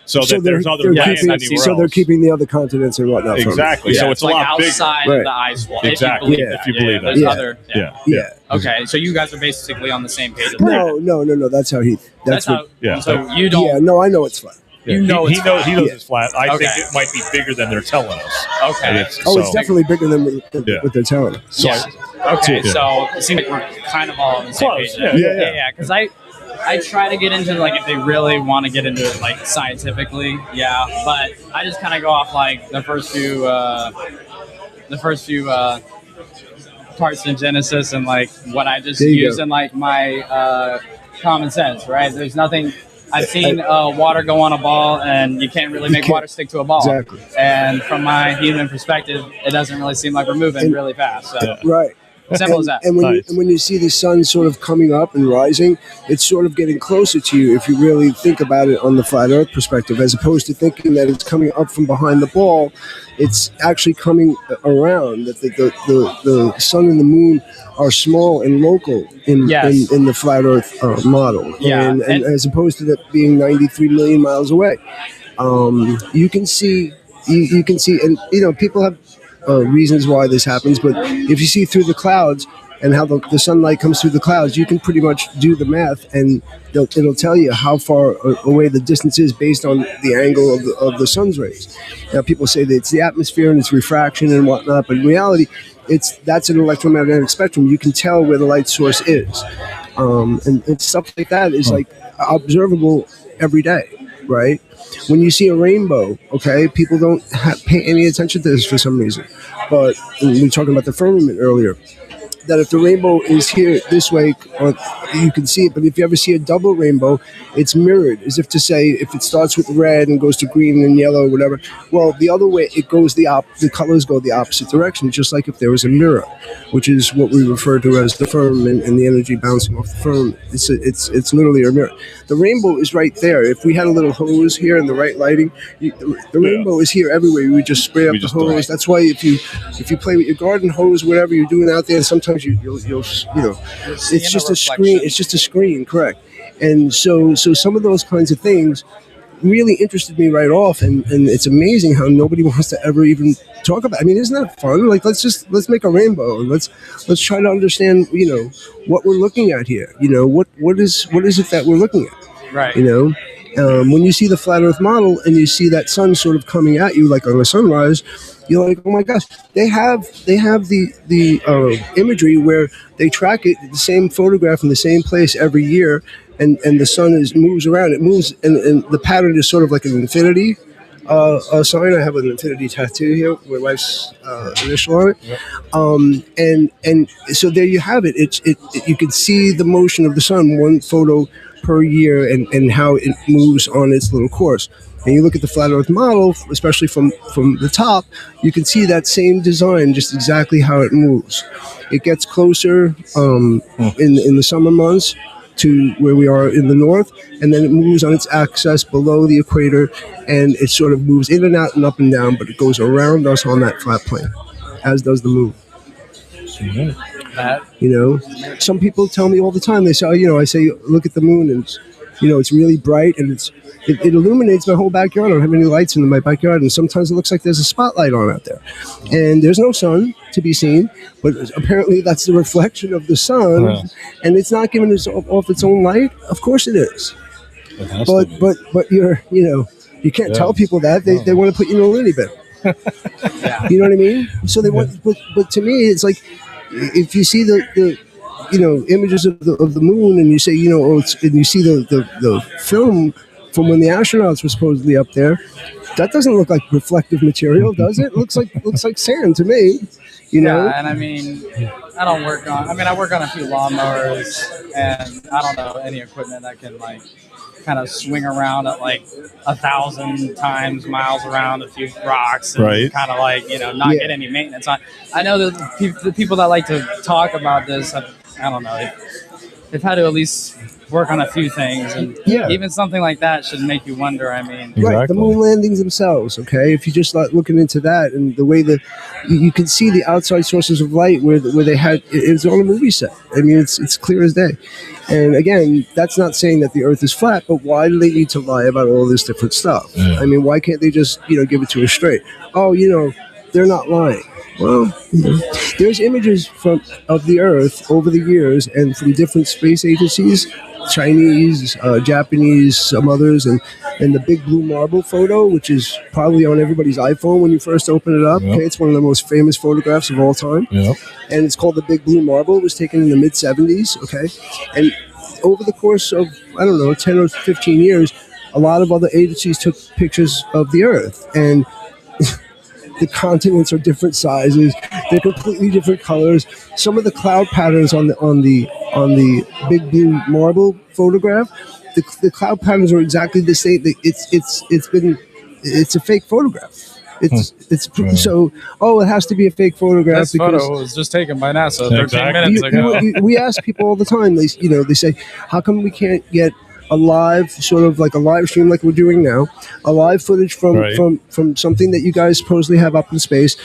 So that there's other land anywhere so they're else. keeping the other continents and whatnot. from it. Exactly. Yeah, So it's a like lot bigger. outside Right. of the ice wall. Exactly. If you If you believe believe that. that. There's Yeah. other. Yeah. Yeah. Okay, so you guys are basically on the same page. No. That's how he. That's what, how. Yeah. So you don't. Yeah. No, I know it's flat. You know he it's knows flat. he knows it's flat. I Okay. think it might be bigger than they're telling us. Okay. And It's so- definitely bigger than Yeah. what they're telling us. So Yeah. Okay, Yeah. so it seems like we're kind of all on the same Close, page. yeah. Yeah. Because I try to get into like if they really want to get into it like scientifically, yeah. But I just kind of go off like the first few parts in Genesis and like what I just There you use go. in like my common sense, right? There's nothing. I've seen water go on a ball, and you can't really make can't. water stick to a ball. Exactly. And from my human perspective, it doesn't really seem like we're moving And- really fast. So Right. simple as that. And when, Nice. when you see the sun sort of coming up and rising, it's sort of getting closer to you if you really think about it on the flat Earth perspective, as opposed to thinking that it's coming up from behind the ball. It's actually coming around. That the sun and the moon are small and local in Yes. in the flat Earth model, Yeah, and and- as opposed to that being 93 million miles away. You can see, and people have reasons why this happens, but if you see through the clouds and how the sunlight comes through the clouds, you can pretty much do the math, and it'll tell you how far away the distance is based on the angle of the sun's rays. Now, people say that it's the atmosphere and it's refraction and whatnot, but in reality, that's an electromagnetic spectrum. You can tell where the light source is, and stuff like that is like observable every day, right? When you see a rainbow, okay, people don't pay any attention to this for some reason. But we were talking about the firmament earlier, that if the rainbow is here this way, you can see it. But if you ever see a double rainbow, it's mirrored, as if to say, if it starts with red and goes to green and yellow or whatever, well, the other way, it goes the colors go the opposite direction, just like if there was a mirror, which is what we refer to as the firmament and the energy bouncing off the firmament. It's literally a mirror. The rainbow is right there. If we had a little hose here and the right lighting, the rainbow is here everywhere. We would just spray up the hose. That's why if you play with your garden hose, whatever you're doing out there, sometimes you'll it's just a screen. It's just a screen, correct? And so some of those kinds of things really interested me right off, and it's amazing how nobody wants to ever even talk about. I mean, isn't that fun? Like, let's make a rainbow and let's try to understand, what we're looking at here. What is it that we're looking at? Right. When you see the flat Earth model and you see that sun sort of coming at you like on a sunrise, you're like, oh my gosh, they have the imagery where they track it, the same photograph in the same place every year, and the sun moves around. It moves, and the pattern is sort of like an infinity sign. I have an infinity tattoo here, my wife's initial on it. And so there you have it. You can see the motion of the sun, one photo per year, and how it moves on its little course. And you look at the flat Earth model, especially from the top, you can see that same design, just exactly how it moves. It gets closer in the summer months to where we are in the north, and then it moves on its axis below the equator, and it sort of moves in and out and up and down, but it goes around us on that flat plane, as does the moon. Some people tell me all the time, they say, I say, look at the moon, and it's really bright, and it illuminates my whole backyard. I don't have any lights in my backyard, and sometimes it looks like there's a spotlight on out there. And there's no sun to be seen, but apparently that's the reflection of the sun, and it's not giving us off its own light. Of course it is. But you can't tell people that. They want to put you in a loony bin. You know what I mean? So they want, but to me, it's like, if you see the images of the moon, and you say, and you see the film from when the astronauts were supposedly up there, that doesn't look like reflective material, does it? It looks like sand to me. Yeah, and I mean, I don't work on. I mean, I work on a few lawnmowers, and I don't know any equipment that can like kind of swing around at like 1,000 times miles around a few rocks, and Right. kind of like not get any maintenance on. I know that the people that like to talk about this, I don't know, they've had to at least work on a few things, and even something like that should make you wonder. I mean, Right, the moon landings themselves. Okay, if you just start looking into that and the way that you can see the outside sources of light where they had it's on a movie set. I mean, it's clear as day. And again, that's not saying that the Earth is flat, but why do they need to lie about all this different stuff? I mean, why can't they just give it to us straight? Oh, they're not lying. Well, there's images of the Earth over the years and from different space agencies, Chinese, Japanese, some others, and the big blue marble photo, which is probably on everybody's iPhone when you first open it up. Yep. Okay, it's one of the most famous photographs of all time. Yep. And it's called the Big Blue Marble. It was taken in the mid-'70s. Okay, and over the course of 10 or 15 years, a lot of other agencies took pictures of the Earth, and the continents are different sizes. They're completely different colors. Some of the cloud patterns on the Big Blue Marble photograph, the cloud patterns are exactly the same. It's a fake photograph. So it has to be a fake photograph. this because photo was just taken by NASA 13 Exactly. minutes ago. we ask people all the time. They say, how come we can't get a live, sort of like a live stream like we're doing now, a live footage from something that you guys supposedly have up in space,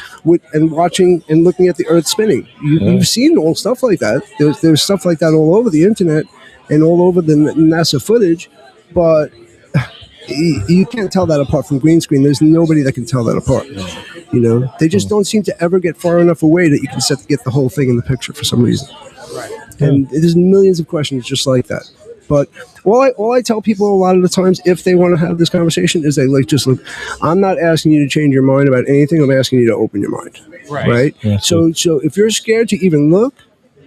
and watching and looking at the Earth spinning. You've seen all stuff like that. There's stuff like that all over the internet and all over the NASA footage, but you can't tell that apart from green screen. There's nobody that can tell that apart. They just don't seem to ever get far enough away that you can get the whole thing in the picture for some reason. Right. And there's millions of questions just like that. But all I tell people a lot of the times, if they want to have this conversation, is just look. I'm not asking you to change your mind about anything. I'm asking you to open your mind. Right. Yeah, so if you're scared to even look,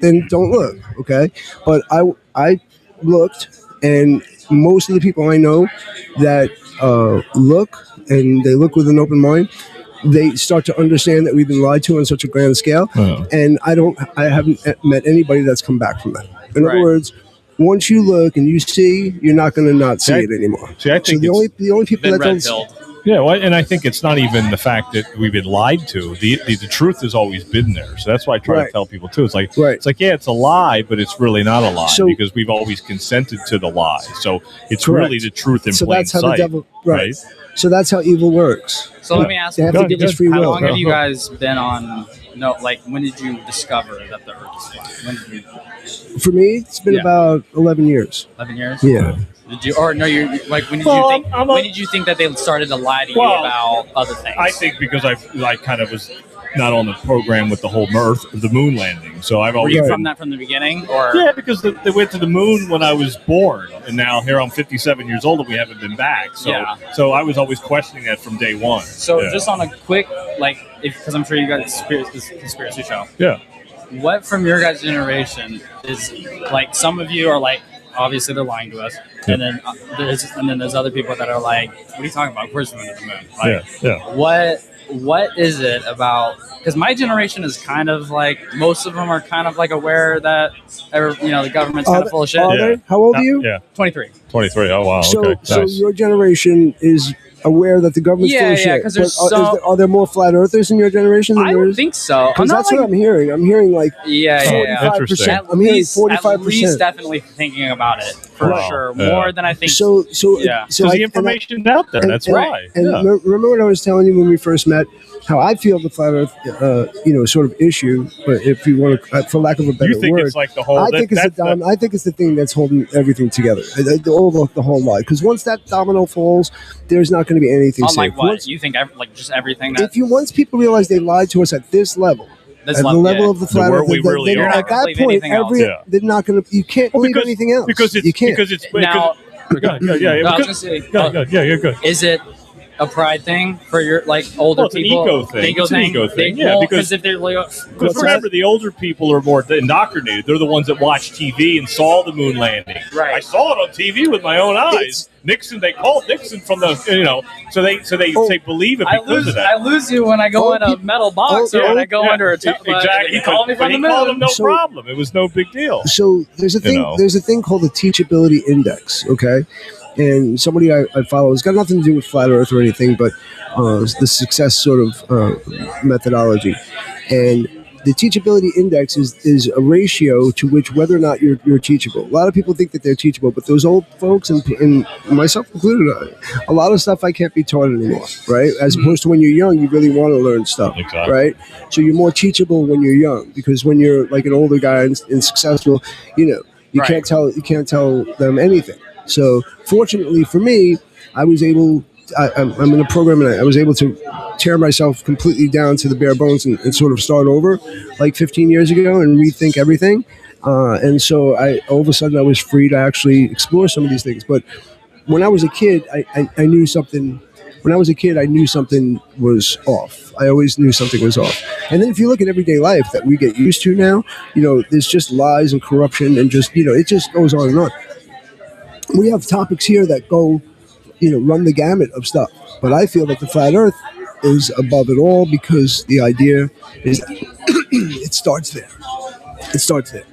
then don't look. Okay. But I looked, and most of the people I know that look, and they look with an open mind, they start to understand that we've been lied to on such a grand scale. And I haven't met anybody that's come back from that. In other words, once you look and you see, you're not going to not see it anymore. See, I think the only people that don't. Yeah, well, and I think it's not even the fact that we've been lied to. The truth has always been there. So that's why I try to tell people too. It's like it's a lie, but it's really not a lie because we've always consented to the lie. So it's really the truth in plain that's how sight. the devil, right? So that's how evil works. So let me ask They you, have to give us free how will. long have you guys been on? When did you discover that the Earth is flat? When did you? For me, it's been about 11 years. 11 years. Yeah. Did you? Or no? You're like when did you think? When did you think that they started to lie to you about other things? I think because I kind of was not on the program with the whole the moon landing. So I've always Were you from that from the beginning, or because they went to the moon when I was born, and now here I'm 57 years old and we haven't been back. So I was always questioning that from day one. So just on a quick because I'm sure you got this conspiracy show. Yeah. What from your guys' generation is some of you are obviously they're lying to us, and then there's other people that are like, what are you talking about? Of course we went to the moon. What is it about? Because my generation is kind of most of them are kind of aware that the government's kind of full of shit. Are they? How old are you? Yeah, 23. 23. Oh wow. So, Okay. so Nice. your generation is aware that the government's full of shit. Yeah, because there's are there more flat earthers in your generation than I there don't is? think so. Because that's what I'm hearing. I'm hearing interesting. I'm hearing At 45%. least definitely thinking about it for sure, Yeah. more than I think. So Because the information's out there. That's why. And remember what I was telling you when we first met, how I feel the flat Earth, sort of issue. But if you want to, for lack of a better You think word, it's like the whole? I think it's the thing that's holding everything together, the whole lie. Because once that domino falls, there's not going to be anything safe. Unlike what? Once, You think just everything that once people realize they lied to us at this level. this At the level of the flat where Earth, we really then are. at that Believe point, anything else. they're not going to. You can't believe anything else. Because it's you can't. because it's now. yeah. No, I was gonna say, You're good. is it a pride thing for your like older Well, it's people? an ego thing. It's an ego thing. Yeah, because if they're like, because remember, the older people are more indoctrinated. They're the ones that watched TV and saw the moon landing. Right. I saw it on TV with my own eyes. Nixon, they called Nixon from the, so they believe it because of that. I lose you when I go in a metal box or when I go under a exactly. You call me from the He called him moon. no problem. It was no big deal. So there's a thing. There's a thing called the teachability index. Okay, and somebody I follow. It's got nothing to do with flat Earth or anything, but the success sort of methodology. And the teachability index is a ratio to which whether or not you're teachable. A lot of people think that they're teachable, but those old folks, and myself included, a lot of stuff I can't be taught anymore, right? As opposed to when you're young, you really want to learn stuff, exactly. Right? So you're more teachable when you're young, because when you're like an older guy and successful, you can't tell them anything. So fortunately for me, I was able. I'm in a program, and I was able to tear myself completely down to the bare bones and sort of start over like 15 years ago and rethink everything. And so all of a sudden I was free to actually explore some of these things. But when I was a kid, I knew something. When I was a kid, I knew something was off. I always knew something was off. And then if you look at everyday life that we get used to now, there's just lies and corruption and just, it just goes on and on. We have topics here that go, run the gamut of stuff. But I feel that the flat Earth is above it all because the idea is that it starts there. It starts there.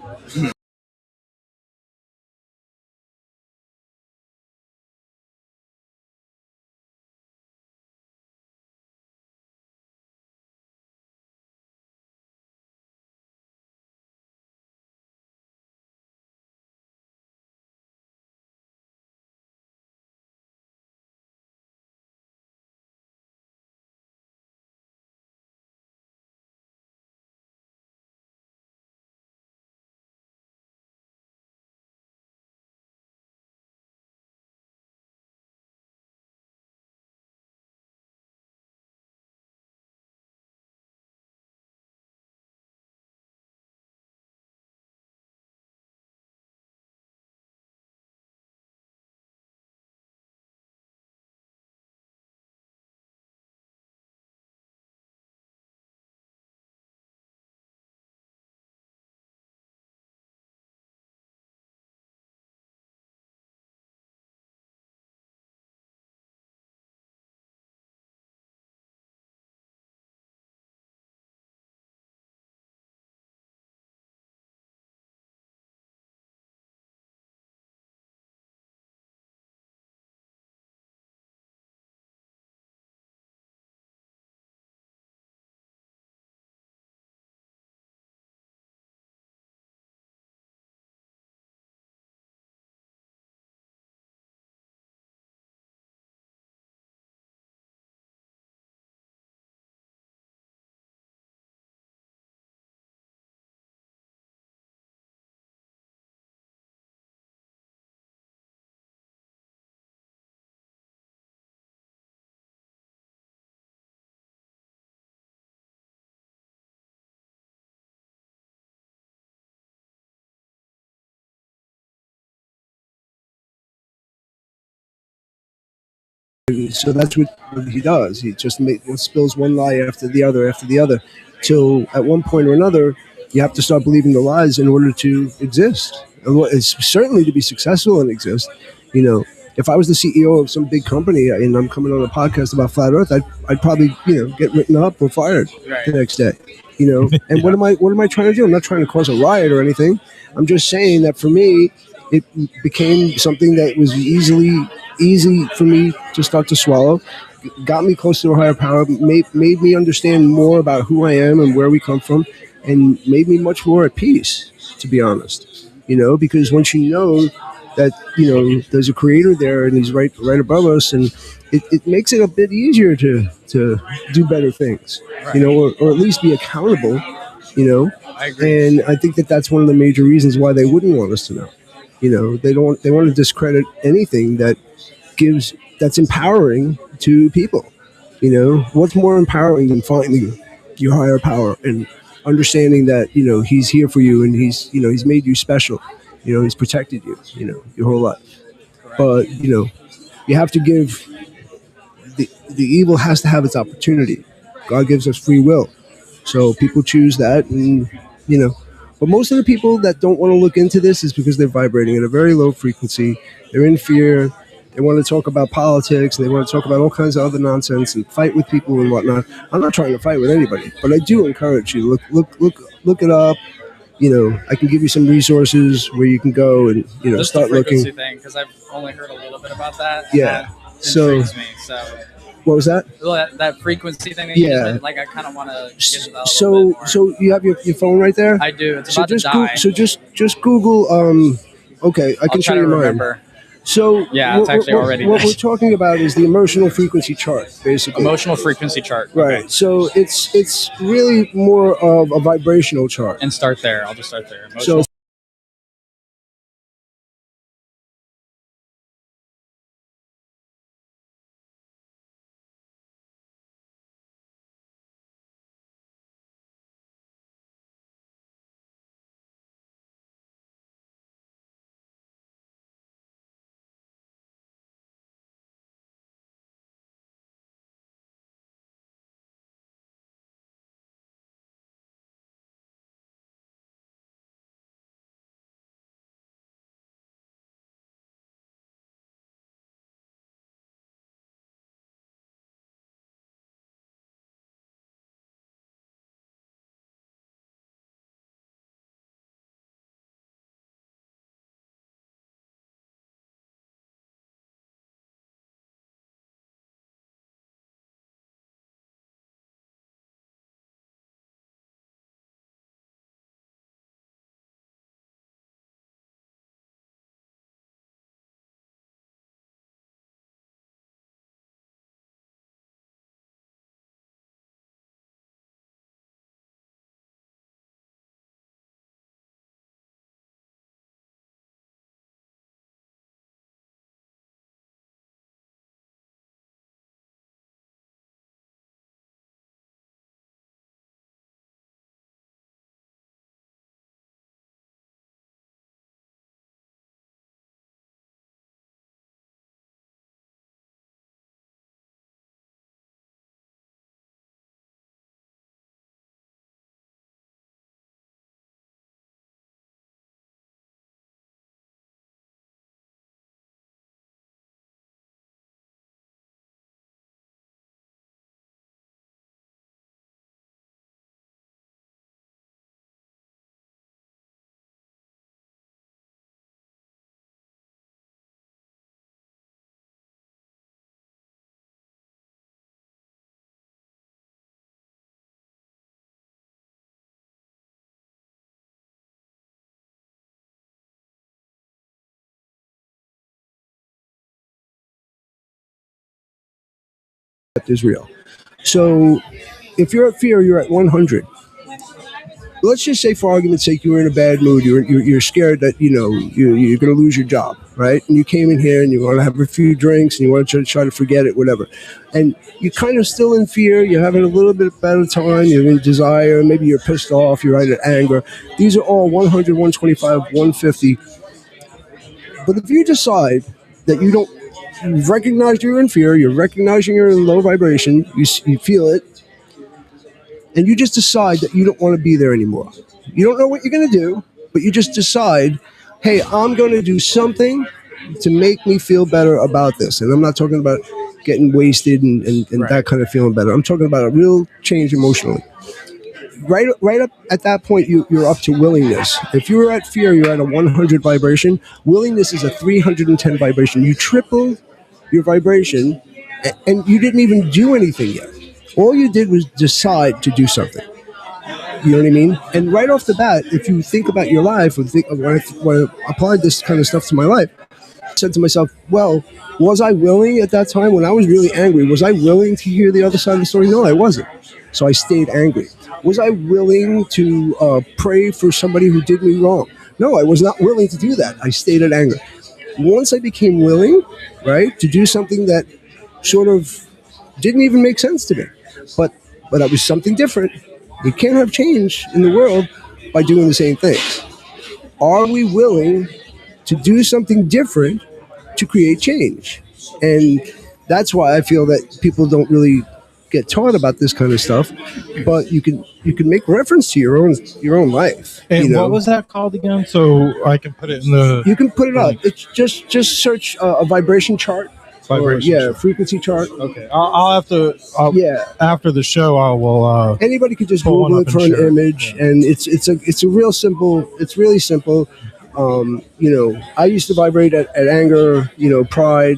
So that's what he does. He just spills one lie after the other. So at one point or another, you have to start believing the lies in order to exist. And it's certainly to be successful and exist. If I was the CEO of some big company and I'm coming on a podcast about flat Earth, I'd probably get written up or fired the next day. And what am I trying to do? I'm not trying to cause a riot or anything. I'm just saying that for me, it became something that was easy for me to start to swallow, got me close to a higher power, made me understand more about who I am and where we come from, and made me much more at peace, to be honest. Because once you know that, there's a creator there and he's right above us, and it makes it a bit easier to do better things, or at least be accountable, I agree. And I think that that's one of the major reasons why they wouldn't want us to know. They want to discredit anything that's empowering to people. What's more empowering than finding your higher power and understanding that, he's here for you and he's made you special. He's protected you, your whole life. But, you have to give the evil has to have its opportunity. God gives us free will, so people choose that, and you know. But most of the people that don't want to look into this is because they're vibrating at a very low frequency. They're in fear. They want to talk about politics. They want to talk about all kinds of other nonsense and fight with people and whatnot. I'm not trying to fight with anybody, but I do encourage you look it up. I can give you some resources where you can go and Just start the frequency looking. thing, because I've only heard a little bit about that. Yeah. That So intrigues me. So what was that? that frequency thing that you Yeah. just like, I kind of want to get into that a little So bit more. so you have your phone right there. I do. It's So about to just die. just Google. Okay, I I'll can show try to you mine. remember. So Yeah, it's actually already what nice. we're talking about is the emotional frequency chart, basically. Emotional frequency chart. Right. Okay. So it's really more of a vibrational chart. And start there. I'll just start there. So Emotional. is real. So if you're at fear, you're at 100. Let's just say, for argument's sake, you were in a bad mood. You're scared that you're going to lose your job, right? And you came in here and you want to have a few drinks and you want to try to forget it, whatever. And you're kind of still in fear. You're having a little bit better time. You're in desire. Maybe you're pissed off. You're right at anger. These are all 100, 125, 150. But if you decide that you've recognized you're in fear, you're recognizing you're in low vibration, you feel it, and you just decide that you don't want to be there anymore. You don't know what you're going to do, but you just decide, hey, I'm going to do something to make me feel better about this. And I'm not talking about getting wasted and Right. that kind of feeling better. I'm talking about a real change emotionally. Right up at that point, you're up to willingness. If you're at fear, you're at a 100 vibration. Willingness is a 310 vibration. You triple your vibration, and you didn't even do anything yet. All you did was decide to do something. You know what I mean? And right off the bat, if you think about your life, when I applied this kind of stuff to my life, I said to myself, well, was I willing at that time when I was really angry? Was I willing to hear the other side of the story? No, I wasn't. So I stayed angry. Was I willing to pray for somebody who did me wrong? No, I was not willing to do that. I stayed at anger. Once I became willing, right, to do something that sort of didn't even make sense to me, but it was something different. We can't have change in the world by doing the same things. Are we willing to do something different to create change? And That's why I feel that people don't really get taught about this kind of stuff, but you can make reference to your own life. And what was that called again? So I can put it in the. You can put it up. It's just search a vibration chart. Frequency chart. Okay, I'll have to. After the show, I will. Anybody could just Google it for an image, and it's a real simple. It's really simple. I used to vibrate at anger, pride,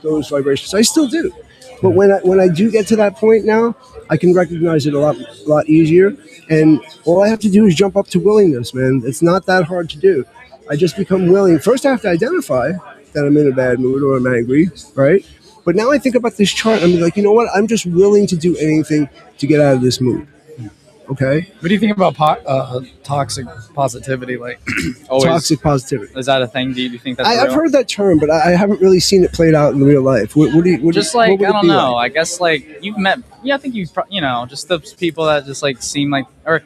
those vibrations. I still do, but when I do get to that point now, I can recognize it a lot easier. And all I have to do is jump up to willingness, man. It's not that hard to do. I just become willing. First, I have to identify that I'm in a bad mood or I'm angry, right? But now I think about this chart. I'm like, you know what? I'm just willing to do anything to get out of this mood. Okay. What do you think about toxic positivity? Like, always, toxic positivity. Is that a thing? Do you think that's I've real? heard that term, but I haven't really seen it played out in real life. What do you just like? I don't know. Like? I guess like you've met. Yeah, I think you've just those people that just like seem like, or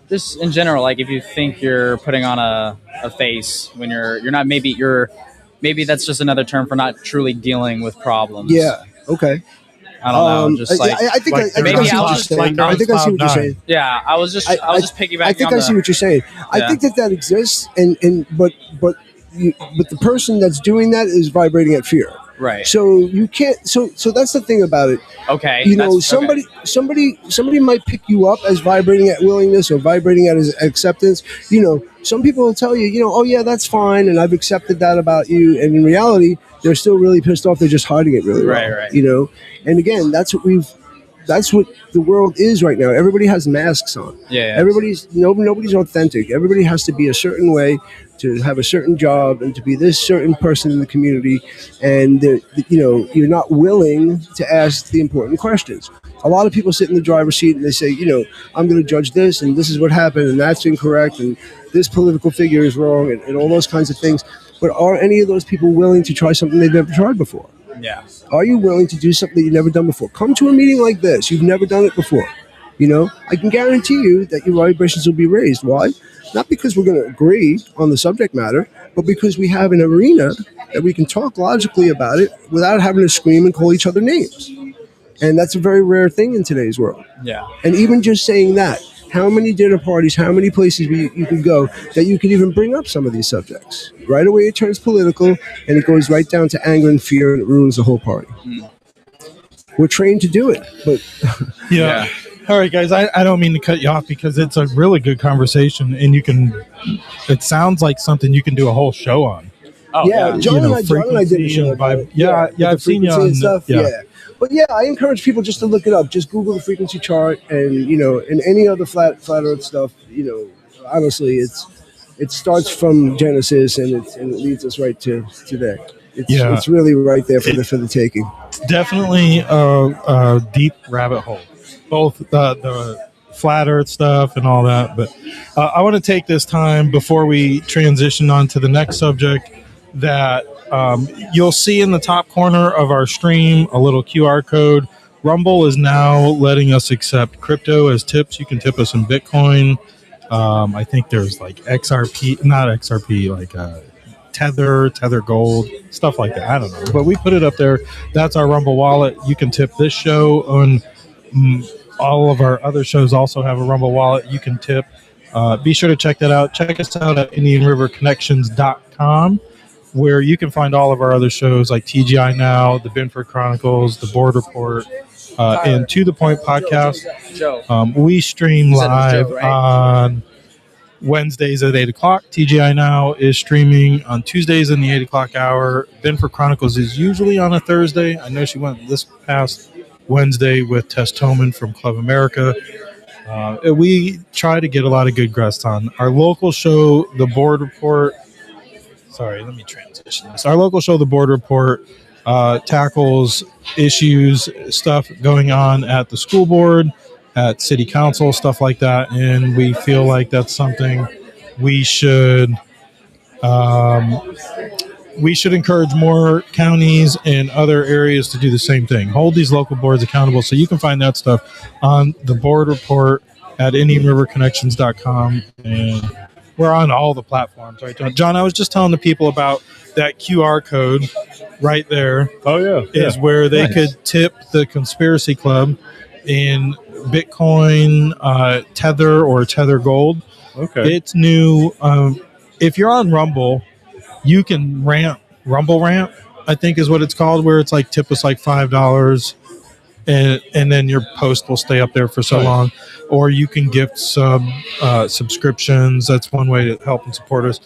just in general, like if you think you're putting on a face when you're not, maybe that's just another term for not truly dealing with problems. Yeah. Okay. I don't know. Just like I think I see what you're saying. Yeah, I was just piggybacking. I think I see what you're saying. I think that exists, but the person that's doing that is vibrating at fear. Right. So you can't. So that's the thing about it. Okay. Somebody might pick you up as vibrating at willingness or vibrating at acceptance. Some people will tell you, oh yeah, that's fine, and I've accepted that about you. And in reality, they're still really pissed off. They're just hiding it really well. Right. And again, that's what the world is right now. Everybody has masks on. Yeah. Nobody's authentic. Everybody has to be a certain way, to have a certain job, and to be this certain person in the community. And you're not willing to ask the important questions. A lot of people sit in the driver's seat and they say, I'm going to judge this, and this is what happened, and that's incorrect, and this political figure is wrong, and all those kinds of things. But are any of those people willing to try something they've never tried before? Yeah. Are you willing to do something that you've never done before? Come to a meeting like this. You've never done it before. I can guarantee you that your vibrations will be raised. Why? Not because we're going to agree on the subject matter, but because we have an arena that we can talk logically about it without having to scream and call each other names. And that's a very rare thing in today's world. Yeah. And even just saying that, how many dinner parties, how many places you can go that you can even bring up some of these subjects? Right away it turns political, and it goes right down to anger and fear, and it ruins the whole party. We're trained to do it, but... Yeah. All right, guys, I don't mean to cut you off because it's a really good conversation, and it sounds like something you can do a whole show on. Oh, yeah. John and I did a show about it. Yeah, I've seen you on stuff. Yeah. But yeah, I encourage people just to look it up. Just Google the frequency chart, and and any other flat Earth stuff. Honestly, it starts from Genesis and it leads us right to today. It's really right there for the taking. Definitely a deep rabbit hole, both the flat Earth stuff and all that. But I want to take this time before we transition on to the next subject that. You'll see in the top corner of our stream a little QR code. Rumble is now letting us accept crypto as tips. You can tip us in Bitcoin. I think there's like XRP, not XRP, like Tether Gold, stuff like that. I don't know. But we put it up there. That's our Rumble wallet. You can tip this show, and all of our other shows also have a Rumble wallet you can tip. Be sure to check that out. Check us out at IndianRiverConnections.com. where you can find all of our other shows like TGI Now, The Binford Chronicles, The Board Report, and To The Point podcast. We stream live on Wednesdays at 8 o'clock. TGI Now is streaming on Tuesdays in the 8 o'clock hour. Binford Chronicles is usually on a Thursday. I know she went this past Wednesday with Tess Toman from Club America. We try to get a lot of good guests on. Our local show, The Board Report, sorry, let me transition this. Our local show, The Board Report, tackles issues, stuff going on at the school board, at city council, stuff like that. And we feel like that's something we should encourage more counties and other areas to do the same thing. Hold these local boards accountable. So you can find that stuff on The Board Report at IndianRiverConnections.com. And we're on all the platforms, right, John? John, I was just telling the people about that QR code right there Oh yeah, is yeah. where they Nice. could tip the conspiracy club in Bitcoin, Tether, or Tether Gold. Okay. It's new. If you're on Rumble, you can Rumble Ramp, I think is what it's called, where it's like tip us like $5, and then your post will stay up there for so Nice. long. Or you can gift subscriptions. That's one way to help and support us.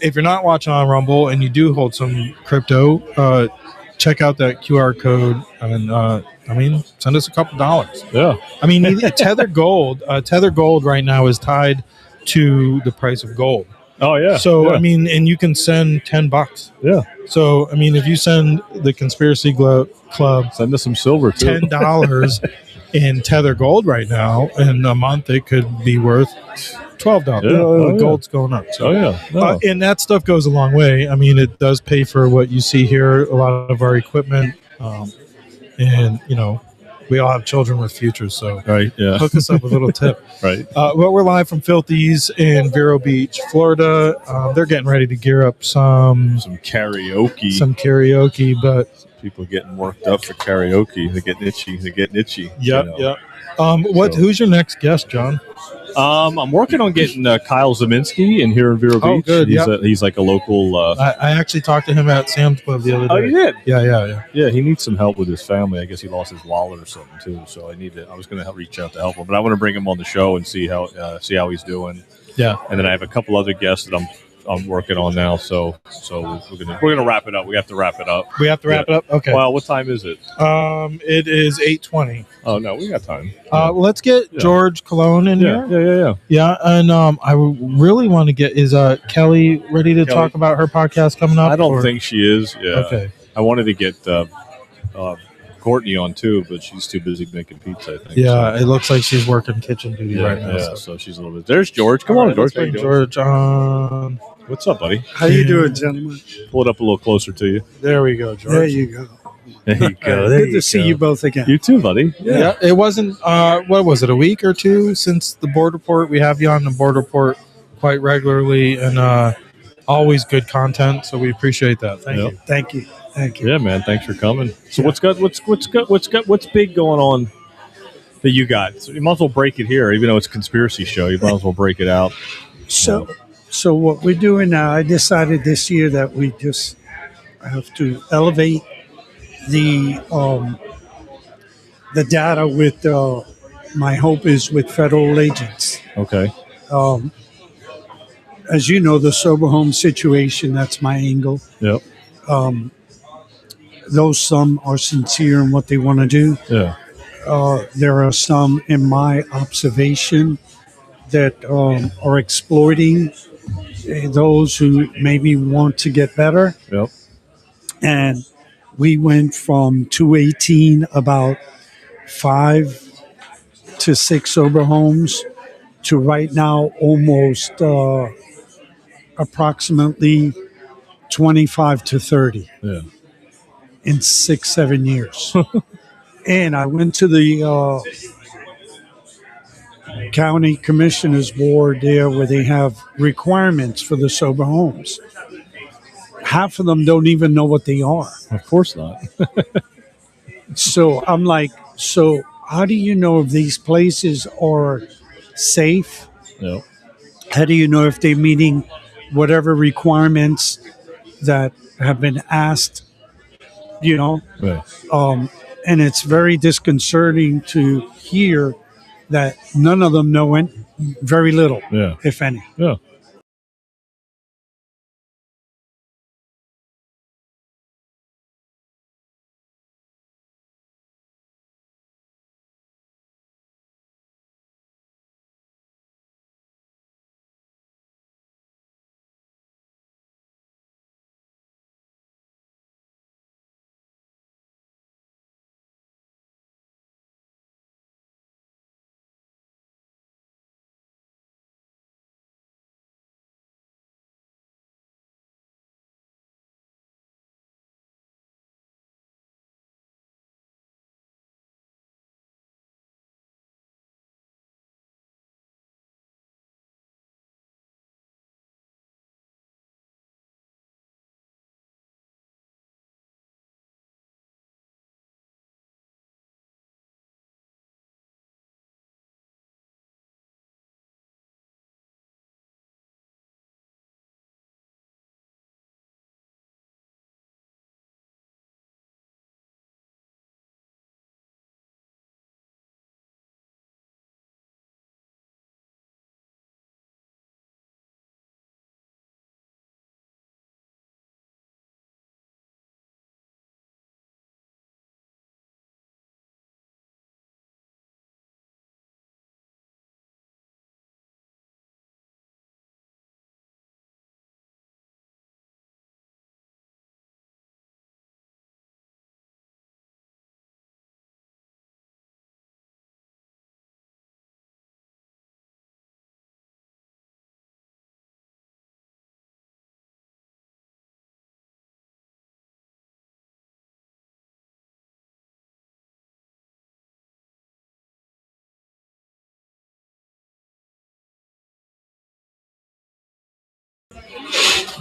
If you're not watching on Rumble and you do hold some crypto, check out that QR code and send us a couple dollars. Yeah. I mean, Tether Gold right now is tied to the price of gold. Oh yeah. So yeah. I mean, and you can send $10. Yeah. So I mean, if you send the Conspiracy Club Send us some silver too. $10 in Tether Gold right now, in a month it could be worth $12. Yeah. Oh, Gold's going up. So. Oh yeah. No. And that stuff goes a long way. I mean, it does pay for what you see here, a lot of our equipment, and we all have children with futures, so Right. Yeah. hook us up with a little tip. Right. Well, we're live from Filthy's in Vero Beach, Florida. They're getting ready to gear up some karaoke, but people getting worked up for karaoke. They get itchy. Yep. Who's your next guest, John? I'm working on getting Kyle Zeminski in here in Vero Beach. Oh, good. He's like a local. I actually talked to him at Sam's Club the other day. Oh, you did? Yeah. Yeah, he needs some help with his family. I guess he lost his wallet or something too. So I was going to reach out to help him, but I want to bring him on the show and see how he's doing. Yeah. And then I have a couple other guests that I'm working on now. So we're gonna wrap it up. We have to wrap it up. We have to wrap it up. Okay. Well, what time is it? It is 8:20. Oh no, we got time. Let's get George Cologne in here. Yeah. Yeah, and I really want to get Kelly ready to talk about her podcast coming up. I don't think she is. Yeah. Okay. I wanted to get Courtney on too, but she's too busy making pizza, I think. Yeah, it looks like she's working kitchen duty right now. Yeah, so she's a little bit. There's George. Come on, George. Let's bring George on. What's up, buddy? How you doing, gentlemen? Pull it up a little closer to you. There we go, George. There you go. There you go. Good to see you both again. You too, buddy. Yeah, it wasn't, what was it, a week or two since the board report? We have you on the board report quite regularly and always good content, so we appreciate that. Thank you. Thank you. Thank you. Yeah, man. Thanks for coming. So what's big going on that you got? So you might as well break it here, even though it's a conspiracy show. You might as well break it out. So what we're doing now, I decided this year that we just have to elevate the data with my hope is with federal agents. Okay. As you know, the sober home situation, that's my angle. Yep. Though some are sincere in what they want to do, there are some, in my observation, that are exploiting those who maybe want to get better. Yep. And we went from 218, about 5 to 6 sober homes, to right now almost approximately 25 to 30 in 6-7 years. And I went to the county commissioners board there where they have requirements for the sober homes. Half of them don't even know what they are. Of course not. So I'm like, so how do you know if these places are safe? Yep. How do you know if they're meeting whatever requirements that have been asked, Right. And it's very disconcerting to hear that none of them know very little, if any. Yeah.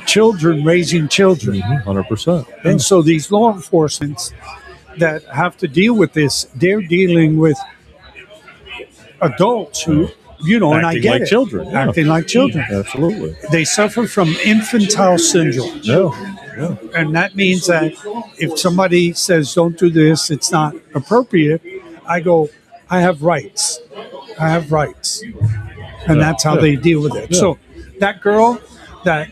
children raising children. 100%. And so these law enforcement that have to deal with this, they're dealing with adults who, and I Acting get like it. children. Acting like children. Absolutely. They suffer from infantile syndrome. Yeah. And that means that if somebody says, don't do this, it's not appropriate, I go, I have rights. And that's how they deal with it. Yeah. So that girl, that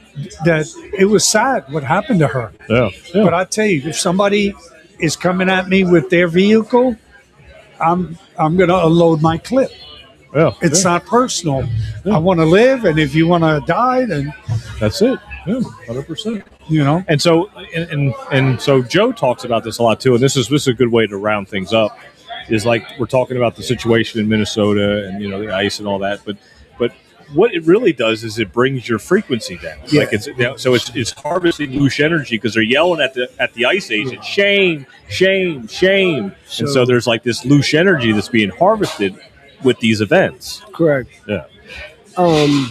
it was sad what happened to her. Yeah. But I tell you, if somebody is coming at me with their vehicle, I'm going to unload my clip. Yeah. It's not personal. I want to live, and if you want to die, then that's it. Yeah, 100%. And so and so Joe talks about this a lot too, and this is a good way to round things up. Is like we're talking about the situation in Minnesota and the ice and all that, but what it really does is it brings your frequency down. Yeah. Like it's harvesting loose energy because they're yelling at the ice agent, shame, and so there's like this loose energy that's being harvested with these events. Correct. Yeah. I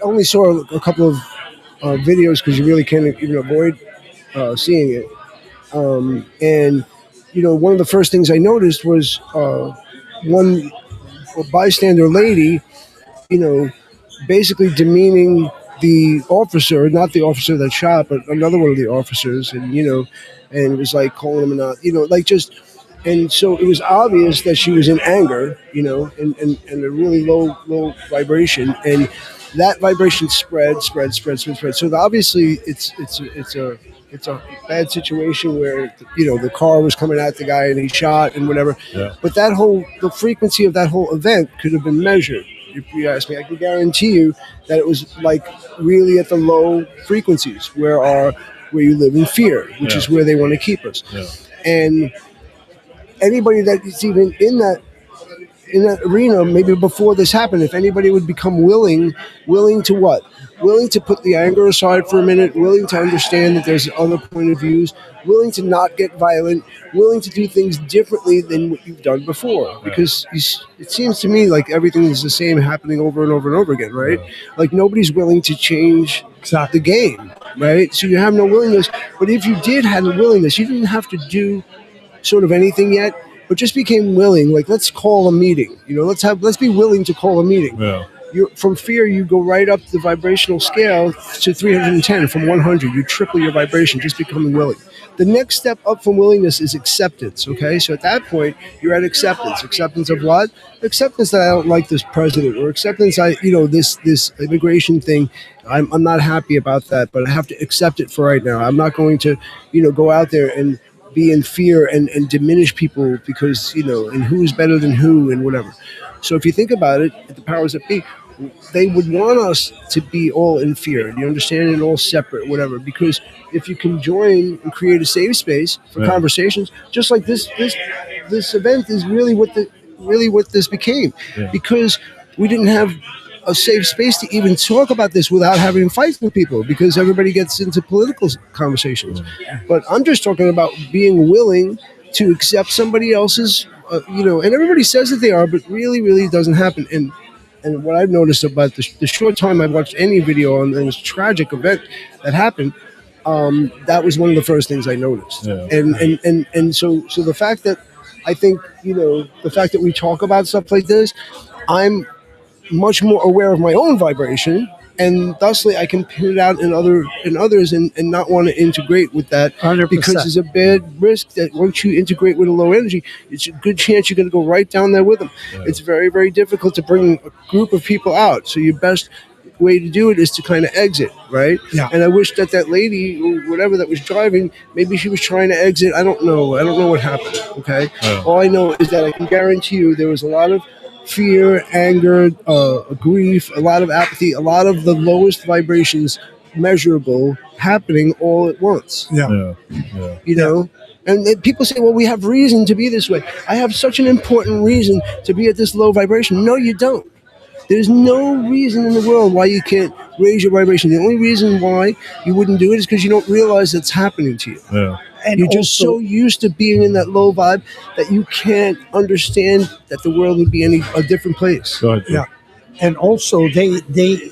only saw a couple of videos because you really can't even avoid seeing it. And one of the first things I noticed was one bystander lady, basically demeaning the officer, not the officer that shot, but another one of the officers, and and it was like calling him out, and so it was obvious that she was in anger, and a really low vibration, and that vibration spread. So obviously it's a bad situation where the car was coming at the guy and he shot and whatever. Yeah. But the frequency of that whole event could have been measured. If you ask me, I can guarantee you that it was like really at the low frequencies where you live in fear, which is where they want to keep us. Yeah. And anybody that is even in that arena, maybe before this happened, if anybody would become willing to what? Willing to put the anger aside for a minute, willing to understand that there's other point of views, willing to not get violent, willing to do things differently than what you've done before. Because it seems to me like everything is the same happening over and over and over again, right? Like nobody's willing to change the game, right? So you have no willingness. But if you did have a willingness, you didn't have to do sort of anything yet, but just became willing. Like, let's call a meeting. Let's be willing to call a meeting. Yeah. From fear, you go right up the vibrational scale to 310 from 100. You triple your vibration, just becoming willing. The next step up from willingness is acceptance, okay? So at that point, you're at acceptance. Acceptance of what? Acceptance that I don't like this president, or acceptance this immigration thing. I'm not happy about that, but I have to accept it for right now. I'm not going to, go out there and be in fear and diminish people because, and who's better than who and whatever. So if you think about it, the powers that be, they would want us to be all in fear. Do you understand? And all separate, whatever. Because if you can join and create a safe space for conversations, just like this event is really what this became. Yeah. Because we didn't have a safe space to even talk about this without having fights with people, because everybody gets into political conversations. But I'm just talking about being willing to accept somebody else's, and everybody says that they are, but really doesn't happen. And what I've noticed about the short time I've watched any video on this tragic event that happened, that was one of the first things I noticed. Yeah. And so the fact that I think, the fact that we talk about stuff like this, I'm much more aware of my own vibration, and thusly I can pin it out in others and not want to integrate with that 100%. Because there's a bad risk that once you integrate with a low energy, it's a good chance you're going to go right down there with them. Yeah. It's very, very difficult to bring a group of people out. So your best way to do it is to kind of exit, right? Yeah. And I wish that lady or whatever that was driving, maybe she was trying to exit. I don't know what happened, okay? Yeah. All I know is that I can guarantee you there was a lot of fear, anger, grief, a lot of apathy, a lot of the lowest vibrations measurable happening all at once. Yeah. And people say, well, we have reason to be this way. I have such an important reason to be at this low vibration. No, you don't. There's no reason in the world why you can't raise your vibration. The only reason why you wouldn't do it is because you don't realize it's happening to you. Yeah. And you're just so used to being in that low vibe that you can't understand that the world would be a different place. Go ahead. Yeah. And also they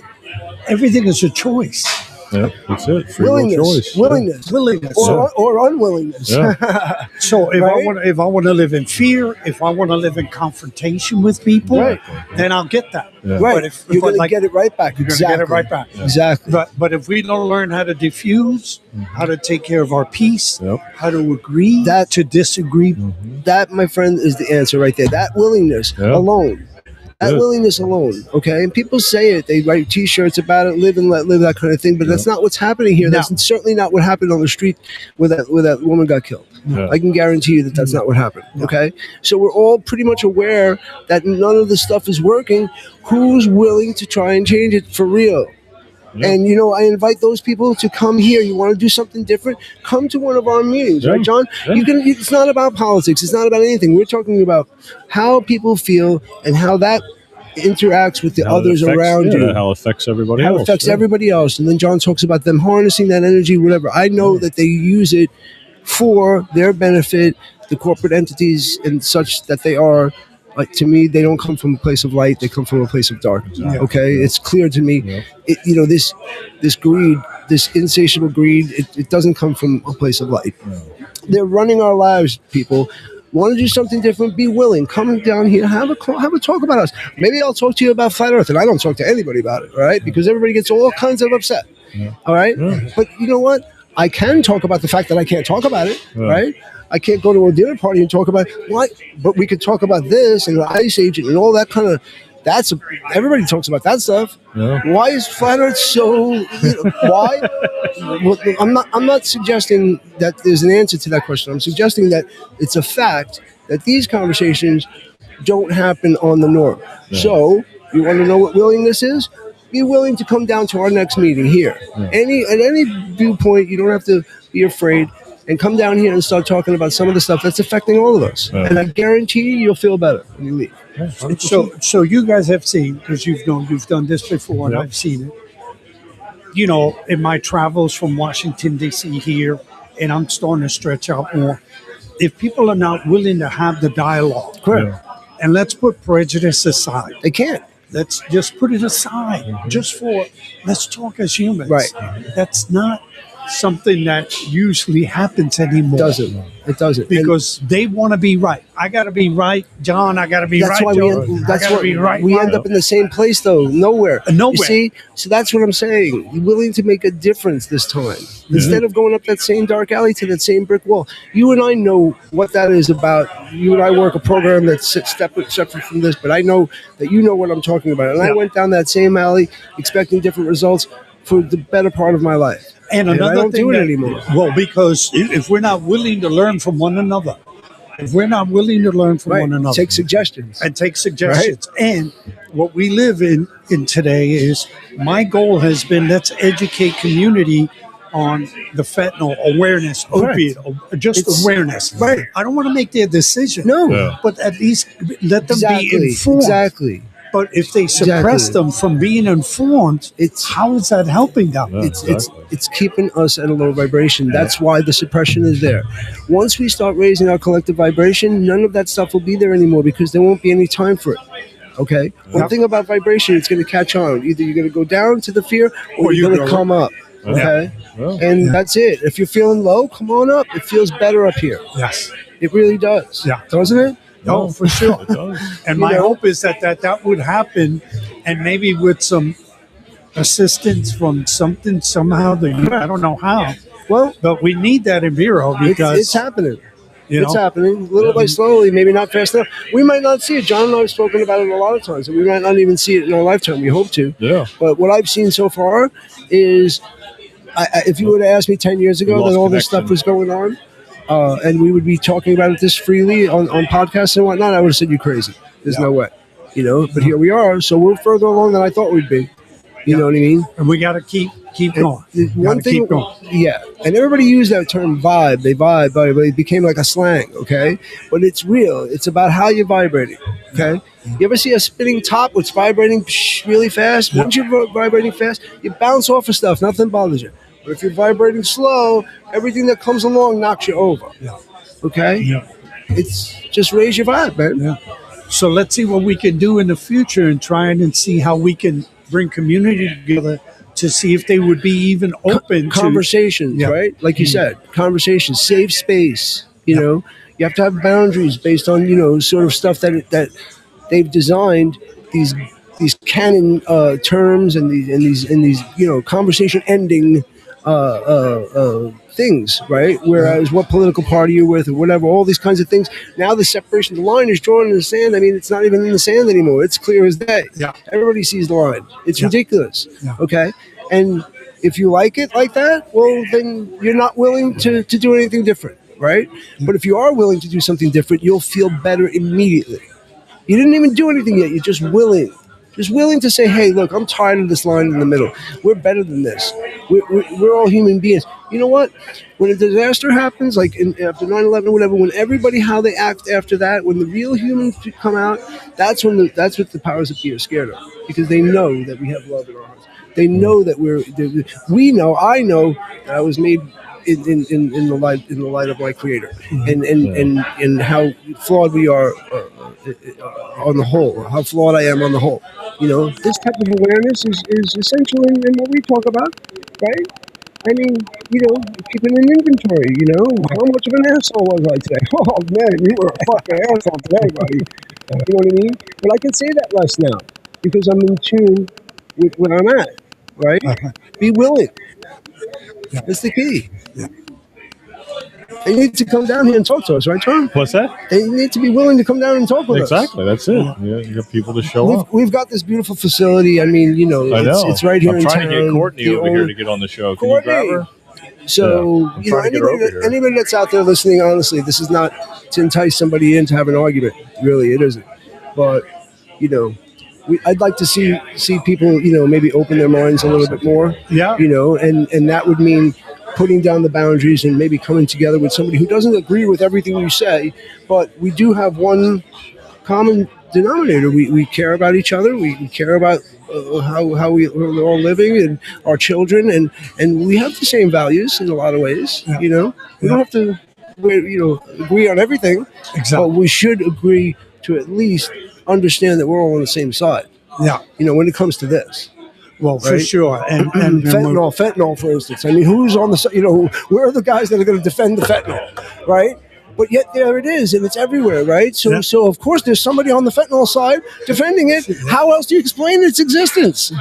everything is a choice. Yeah, that's it. Free will choice. Willingness, or unwillingness. Yeah. So if Right? I want to live in fear, if I want to live in confrontation with people, Right. then I'll get that. Yeah. Right. But if You're I going to get it right back. you're Exactly. gonna get it right back. Exactly. But if we don't learn how to diffuse, how to take care of our peace, Yep. how to agree That- to disagree, That, my friend, is the answer right there. That willingness Yeah. alone. That Good. willingness alone, okay? And people say it. They write T-shirts about it, live and let live, that kind of thing. But that's not what's happening here. No. That's certainly not what happened on the street where that woman got killed. Yeah. I can guarantee you that that's not what happened, okay? So we're all pretty much aware that none of this stuff is working. Who's willing to try and change it for real? Yeah. And, I invite those people to come here. You want to do something different? Come to one of our meetings, Yeah. right, John? Yeah. It's not about politics. It's not about anything. We're talking about how people feel and how that interacts with the How it others affects- around you. How it affects everybody How else. it affects yeah. everybody else. And then John talks about them harnessing that energy, whatever. I know that they use it for their benefit, the corporate entities and such that they are. Like, to me, they don't come from a place of light; they come from a place of darkness. Okay, it's clear to me. Yeah. This greed, this insatiable greed, it doesn't come from a place of light. They're running our lives, people. Want to do something different? Be willing. Come down here, have a talk about us. Maybe I'll talk to you about flat Earth, and I don't talk to anybody about it, right? Because everybody gets all kinds of upset. All right, but you know what? I can talk about the fact that I can't talk about it, right? I can't go to a dinner party and talk about what, but we could talk about this and the ice age and all that kind of. Everybody talks about that stuff. Yeah. Why is flat Earth so? Why? Well, I'm not suggesting that there's an answer to that question. I'm suggesting that it's a fact that these conversations don't happen on the norm. Yeah. So you want to know what willingness is? Be willing to come down to our next meeting here. At any viewpoint, you don't have to be afraid. And come down here and start talking about some of the stuff that's affecting all of us. Yeah. And I guarantee you'll feel better when you leave. So you guys have seen, because you've done this before, and Yep. I've seen it. In my travels from Washington D.C. here, and I'm starting to stretch out more. If people are not willing to have the dialogue, Correct. and let's put prejudice aside. They can't. Let's just put it aside, let's talk as humans. Right. That's not something that usually happens anymore. It doesn't. Because they want to be right. I got to be right, John. I got to be That's right, why Joe. that's I gotta why be right. we Mom. end up in the same place, though. Nowhere. Nowhere. You see? So that's what I'm saying. You're willing to make a difference this time. Instead of going up that same dark alley to that same brick wall. You and I know what that is about. You and I work a program that's separate from this, but I know that you know what I'm talking about. And I went down that same alley expecting different results for the better part of my life. And I another don't thing do it that- anymore. Well, because if we're not willing to learn from one another, one another, Take suggestions. and take suggestions. And what we live in today is my goal has been let's educate community on the fentanyl awareness, Correct. opiate, just It's- awareness. right. I don't want to make their decision. No. Yeah. But at least let them be informed. Exactly. But if they suppress Exactly. them from being informed, how is that helping them? Yeah. It's keeping us at a low vibration. That's why the suppression is there. Once we start raising our collective vibration, none of that stuff will be there anymore because there won't be any time for it. Okay? One thing about vibration, it's going to catch on. Either you're going to go down to the fear or you're going to come up. Okay? Well, And that's it. If you're feeling low, come on up. It feels better up here. Yes. It really does. Yeah. Doesn't it? No, for sure. it does. And You my know? hope is that would happen, and maybe with some assistance from something somehow. I don't know how, Well, but we need that in Vero because it's happening. you It's know, happening little by slowly, maybe not fast enough. We might not see it. John and I have spoken about it a lot of times, and we might not even see it in our lifetime. We hope to. Yeah. But what I've seen so far is, if you would have asked me 10 years ago lost that all this connection. stuff was going on, and we would be talking about it this freely on podcasts and whatnot, I would have said you're crazy. There's no way. But here we are. So we're further along than I thought we'd be. You know what I mean? and we got to keep going. One Gotta thing, keep going. yeah, and everybody used that term vibe. They vibe, but it became like a slang, okay? But it's real. It's about how you're vibrating, okay? You ever see a spinning top that's vibrating really fast? Once you're vibrating fast, you bounce off of stuff. Nothing bothers you. But if you're vibrating slow, everything that comes along knocks you over. Yeah. Okay? Yeah. It's just raise your vibe, man. Yeah. So let's see what we can do in the future and try and see how we can bring community together to see if they would be even open conversations, to right? Like you said, conversations, safe space. You know, you have to have boundaries based on sort of stuff that they've designed these canon terms and these conversation ending things, right? Whereas what political party you're with or whatever, all these kinds of things. Now the separation, the line is drawn in the sand. I mean, it's not even in the sand anymore. It's clear as day. Yeah. Everybody sees the line. It's ridiculous. Yeah. Okay. And if you like it like that, well, then you're not willing to do anything different, right? But if you are willing to do something different, you'll feel better immediately. You didn't even do anything yet. You're just willing. Just willing to say, hey, look, I'm tired of this line in the middle. We're better than this. We're all human beings. You know what? When a disaster happens, like after 9/11 or whatever, when everybody, how they act after that, when the real humans come out, that's what the powers that be are scared of. Because they know that we have love in our hearts. They know that I know that I was made in the light of my Creator, and how flawed we are on the whole, how flawed I am on the whole. This type of awareness is essential in what we talk about, right? I mean, keeping an inventory. How much of an asshole was I today? Oh man, you were a fucking asshole today, buddy. You know what I mean? But I can say that less now because I'm in tune with what I'm at. Right? Be willing. That's the key. Yeah. They need to come down here and talk to us, right, Tom? What's that? They need to be willing to come down and talk with us. Exactly. That's it. Yeah, you got people to show up. We've got this beautiful facility. I mean, it's right here I'm in town. trying to get Courtney over here to get on the show. Can Courtney. you grab her? So, anybody that's out there listening, honestly, this is not to entice somebody in to have an argument. Really, it isn't. But, I'd like to see people, maybe open their minds a little bit more. Yeah. And that would mean putting down the boundaries and maybe coming together with somebody who doesn't agree with everything you say, but we do have one common denominator. We care about each other. We care about how we're all living and our children, and we have the same values in a lot of ways. Yeah. We don't have to, agree on everything. Exactly. But we should agree to at least understand that we're all on the same side. Yeah. When it comes to this. Well, for right? sure. And fentanyl, for instance. I mean, who's on the, where are the guys that are going to defend the fentanyl, right? But yet there it is, and it's everywhere, right? So of course there's somebody on the fentanyl side defending it. How else do you explain its existence?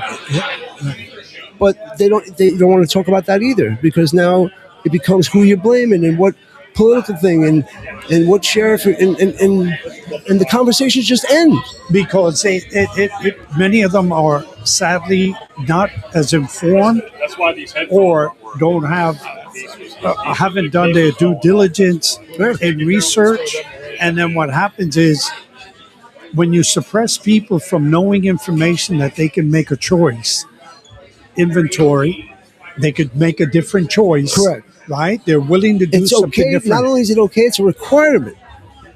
But they don't want to talk about that either, because now it becomes who you're blaming and what political thing and what sheriff and the conversations just end because many of them are sadly not as informed or don't have haven't done their due diligence and research. And then what happens is when you suppress people from knowing information that they can make a choice, inventory, they could make a different choice. Correct. Right? They're willing to do something different. Not only is it okay, it's a requirement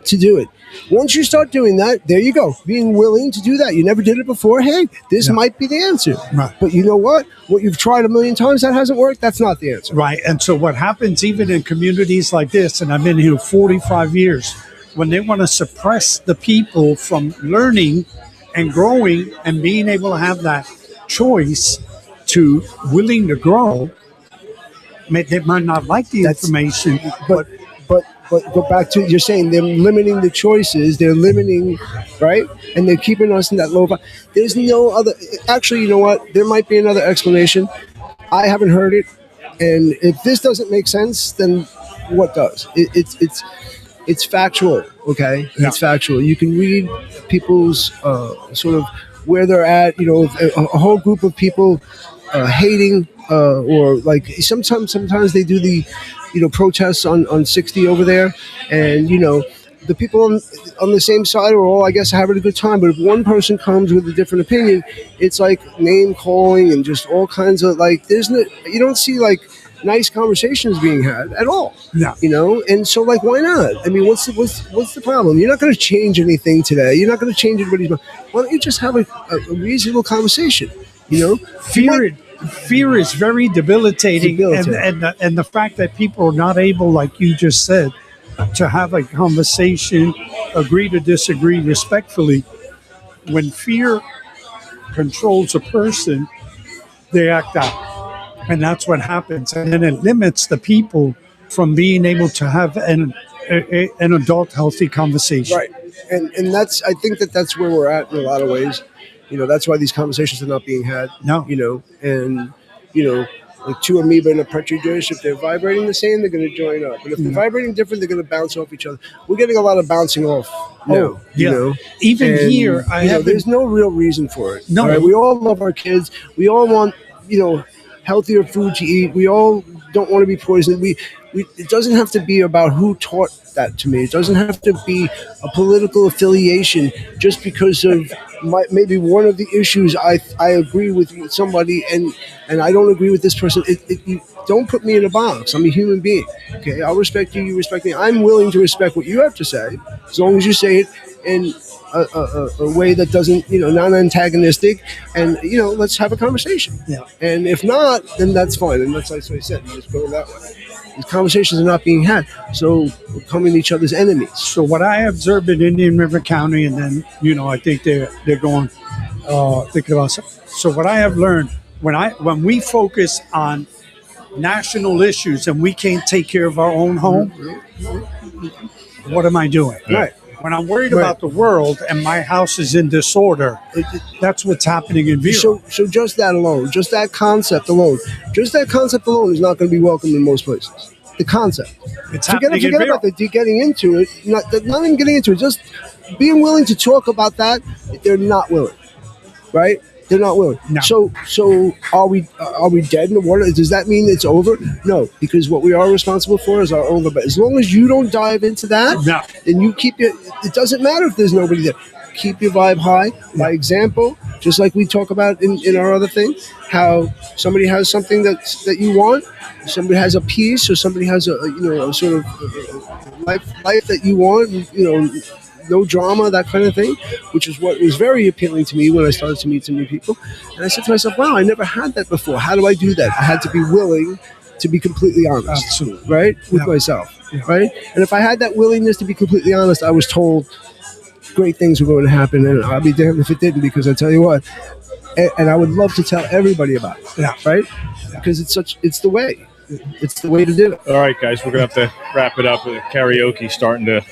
to do it. Once you start doing that, there you go. Being willing to do that. You never did it before. Hey, this might be the answer. Right. But you know what? What you've tried a million times, that hasn't worked. That's not the answer. Right. And so what happens even in communities like this, and I've been here 45 years, when they want to suppress the people from learning and growing and being able to have that choice to willing to grow, they might not like the information, but go back to, you're saying they're limiting the choices, they're limiting, right? And they're keeping us in that low. There's no other, actually, you know what? There might be another explanation. I haven't heard it. And if this doesn't make sense, then what does? It's factual, okay? Yeah. It's factual. You can read people's sort of where they're at, a whole group of people hating, or like sometimes they do the protests on 60 over there, and the people on the same side are all, I guess, having a good time. But if one person comes with a different opinion, it's like name calling and just all kinds of you don't see like nice conversations being had at all. Yeah. And so like, why not? I mean, what's the problem? You're not going to change anything today. You're not going to change anybody's mind. Why don't you just have a reasonable conversation? Fear is very debilitating. And the fact that people are not able, like you just said, to have a conversation, agree to disagree respectfully. When fear controls a person, they act out. And that's what happens. And then it limits the people from being able to have an adult healthy conversation. Right. And that's, I think that's where we're at in a lot of ways. That's why these conversations are not being had. No. And, like two amoeba in a petri dish, if they're vibrating the same, they're going to join up. But if they're vibrating different, they're going to bounce off each other. We're getting a lot of bouncing off now. Even here, there's no real reason for it. No. All right? We all love our kids. We all want, healthier food to eat. We all don't want to be poisoned. It doesn't have to be about who taught that to me. It doesn't have to be a political affiliation just because of maybe one of the issues I agree with somebody and I don't agree with this person. You don't put me in a box. I'm a human being. Okay, I'll respect you. You respect me. I'm willing to respect what you have to say as long as you say it in a way that doesn't, non-antagonistic, and let's have a conversation. Yeah. And if not, then that's fine. And that's what I said. You just go that way. These conversations are not being had, so we're becoming each other's enemies. So what I observed in Indian River County, and then I think they're going thinking about. So what I have learned when we focus on national issues and we can't take care of our own home, what am I doing? Right. When I'm worried about the world and my house is in disorder, that's what's happening in Vero. So just that alone, just that concept alone is not going to be welcome in most places. The concept. Forget about getting into it. Not even getting into it. Just being willing to talk about that. They're not willing, right? They're not willing. No. So are we dead in the water? Does that mean it's over? No, because what we are responsible for is our own. But as long as you don't dive into that, then you keep it. It doesn't matter if there's nobody there. Keep your vibe high. By example, just like we talk about in our other thing, how somebody has something that you want, somebody has a piece, or somebody has a sort of life that you want, no drama, that kind of thing, which is what was very appealing to me when I started to meet some new people. And I said to myself, wow, I never had that before. How do I do that? I had to be willing to be completely honest. Absolutely. Right? With myself. Yeah. Right? And if I had that willingness to be completely honest, I was told great things were going to happen, and I'll be damned if it didn't, because I tell you what, and I would love to tell everybody about it. Yeah. Right? Because it's the way. It's the way to do it. All right, guys, we're going to have to wrap it up with karaoke starting to...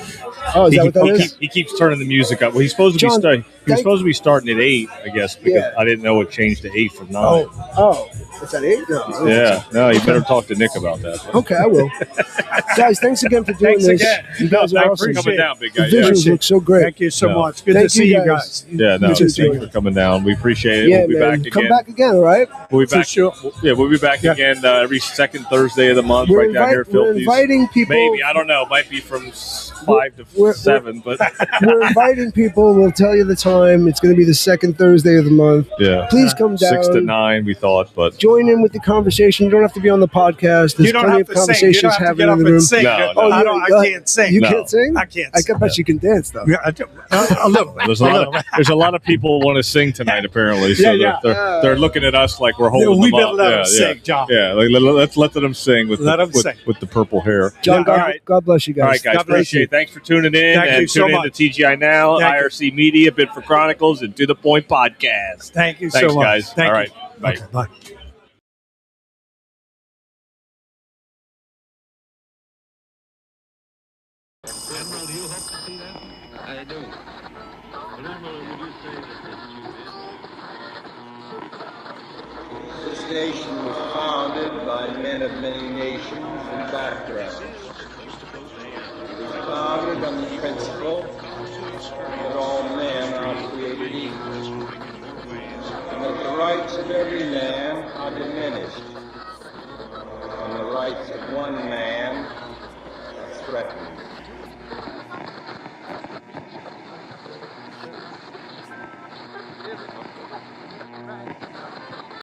Oh, is that what that is? He keeps turning the music up. Well, he's supposed to be starting at 8, I guess, because I didn't know it changed to 8 from 9. Oh, it's at 8? No. Yeah, no, you better talk to Nick about that. Okay, I will. Guys, thanks again for doing this. You guys are awesome. Thanks for coming down, big guy. The visuals look so great. Thank you so much. Good to see you guys. Yeah, no, thanks for coming down. We appreciate it. Yeah, we'll be man. back again. Come back again, all right? We'll be back. Sure. Yeah, we'll be back again every second Thursday of the month, We're right down here at We're Filthy's. inviting people. Maybe, I don't know. Might be from 5 to 7, but we're inviting people. We'll tell you the time. It's going to be the second Thursday of the month. yeah, Please come down. 6 to 9, we thought, but Join in with the conversation. You don't have to be on the podcast. There's You don't plenty have of to sing. You conversations don't have to happening get up in the and room. sing. No, Oh, I can't sing. You No. can't sing? I can't I sing. bet you can dance, though. Yeah, a little bit. there's a lot of people want to sing tonight, apparently. So Yeah, they're looking at us like we're holding we them better up. let them sing, John. Yeah, let's let them sing with Let them sing. with the purple hair. John, Yeah, all right. God bless you guys. All right, guys, God bless appreciate you. it. Thanks for tuning in. Thank and you so tune in much. to TGI Now, Thank you. IRC Media, Bid for Chronicles, and To The Point Podcast. Thank you Thanks, so much. guys. Thank All you. right, bye. Okay, bye. I do. This nation was founded by men of many nations and backgrounds. It was founded on the principle that all men are created equal, and that the rights of every man are diminished, and the rights of one man are threatened.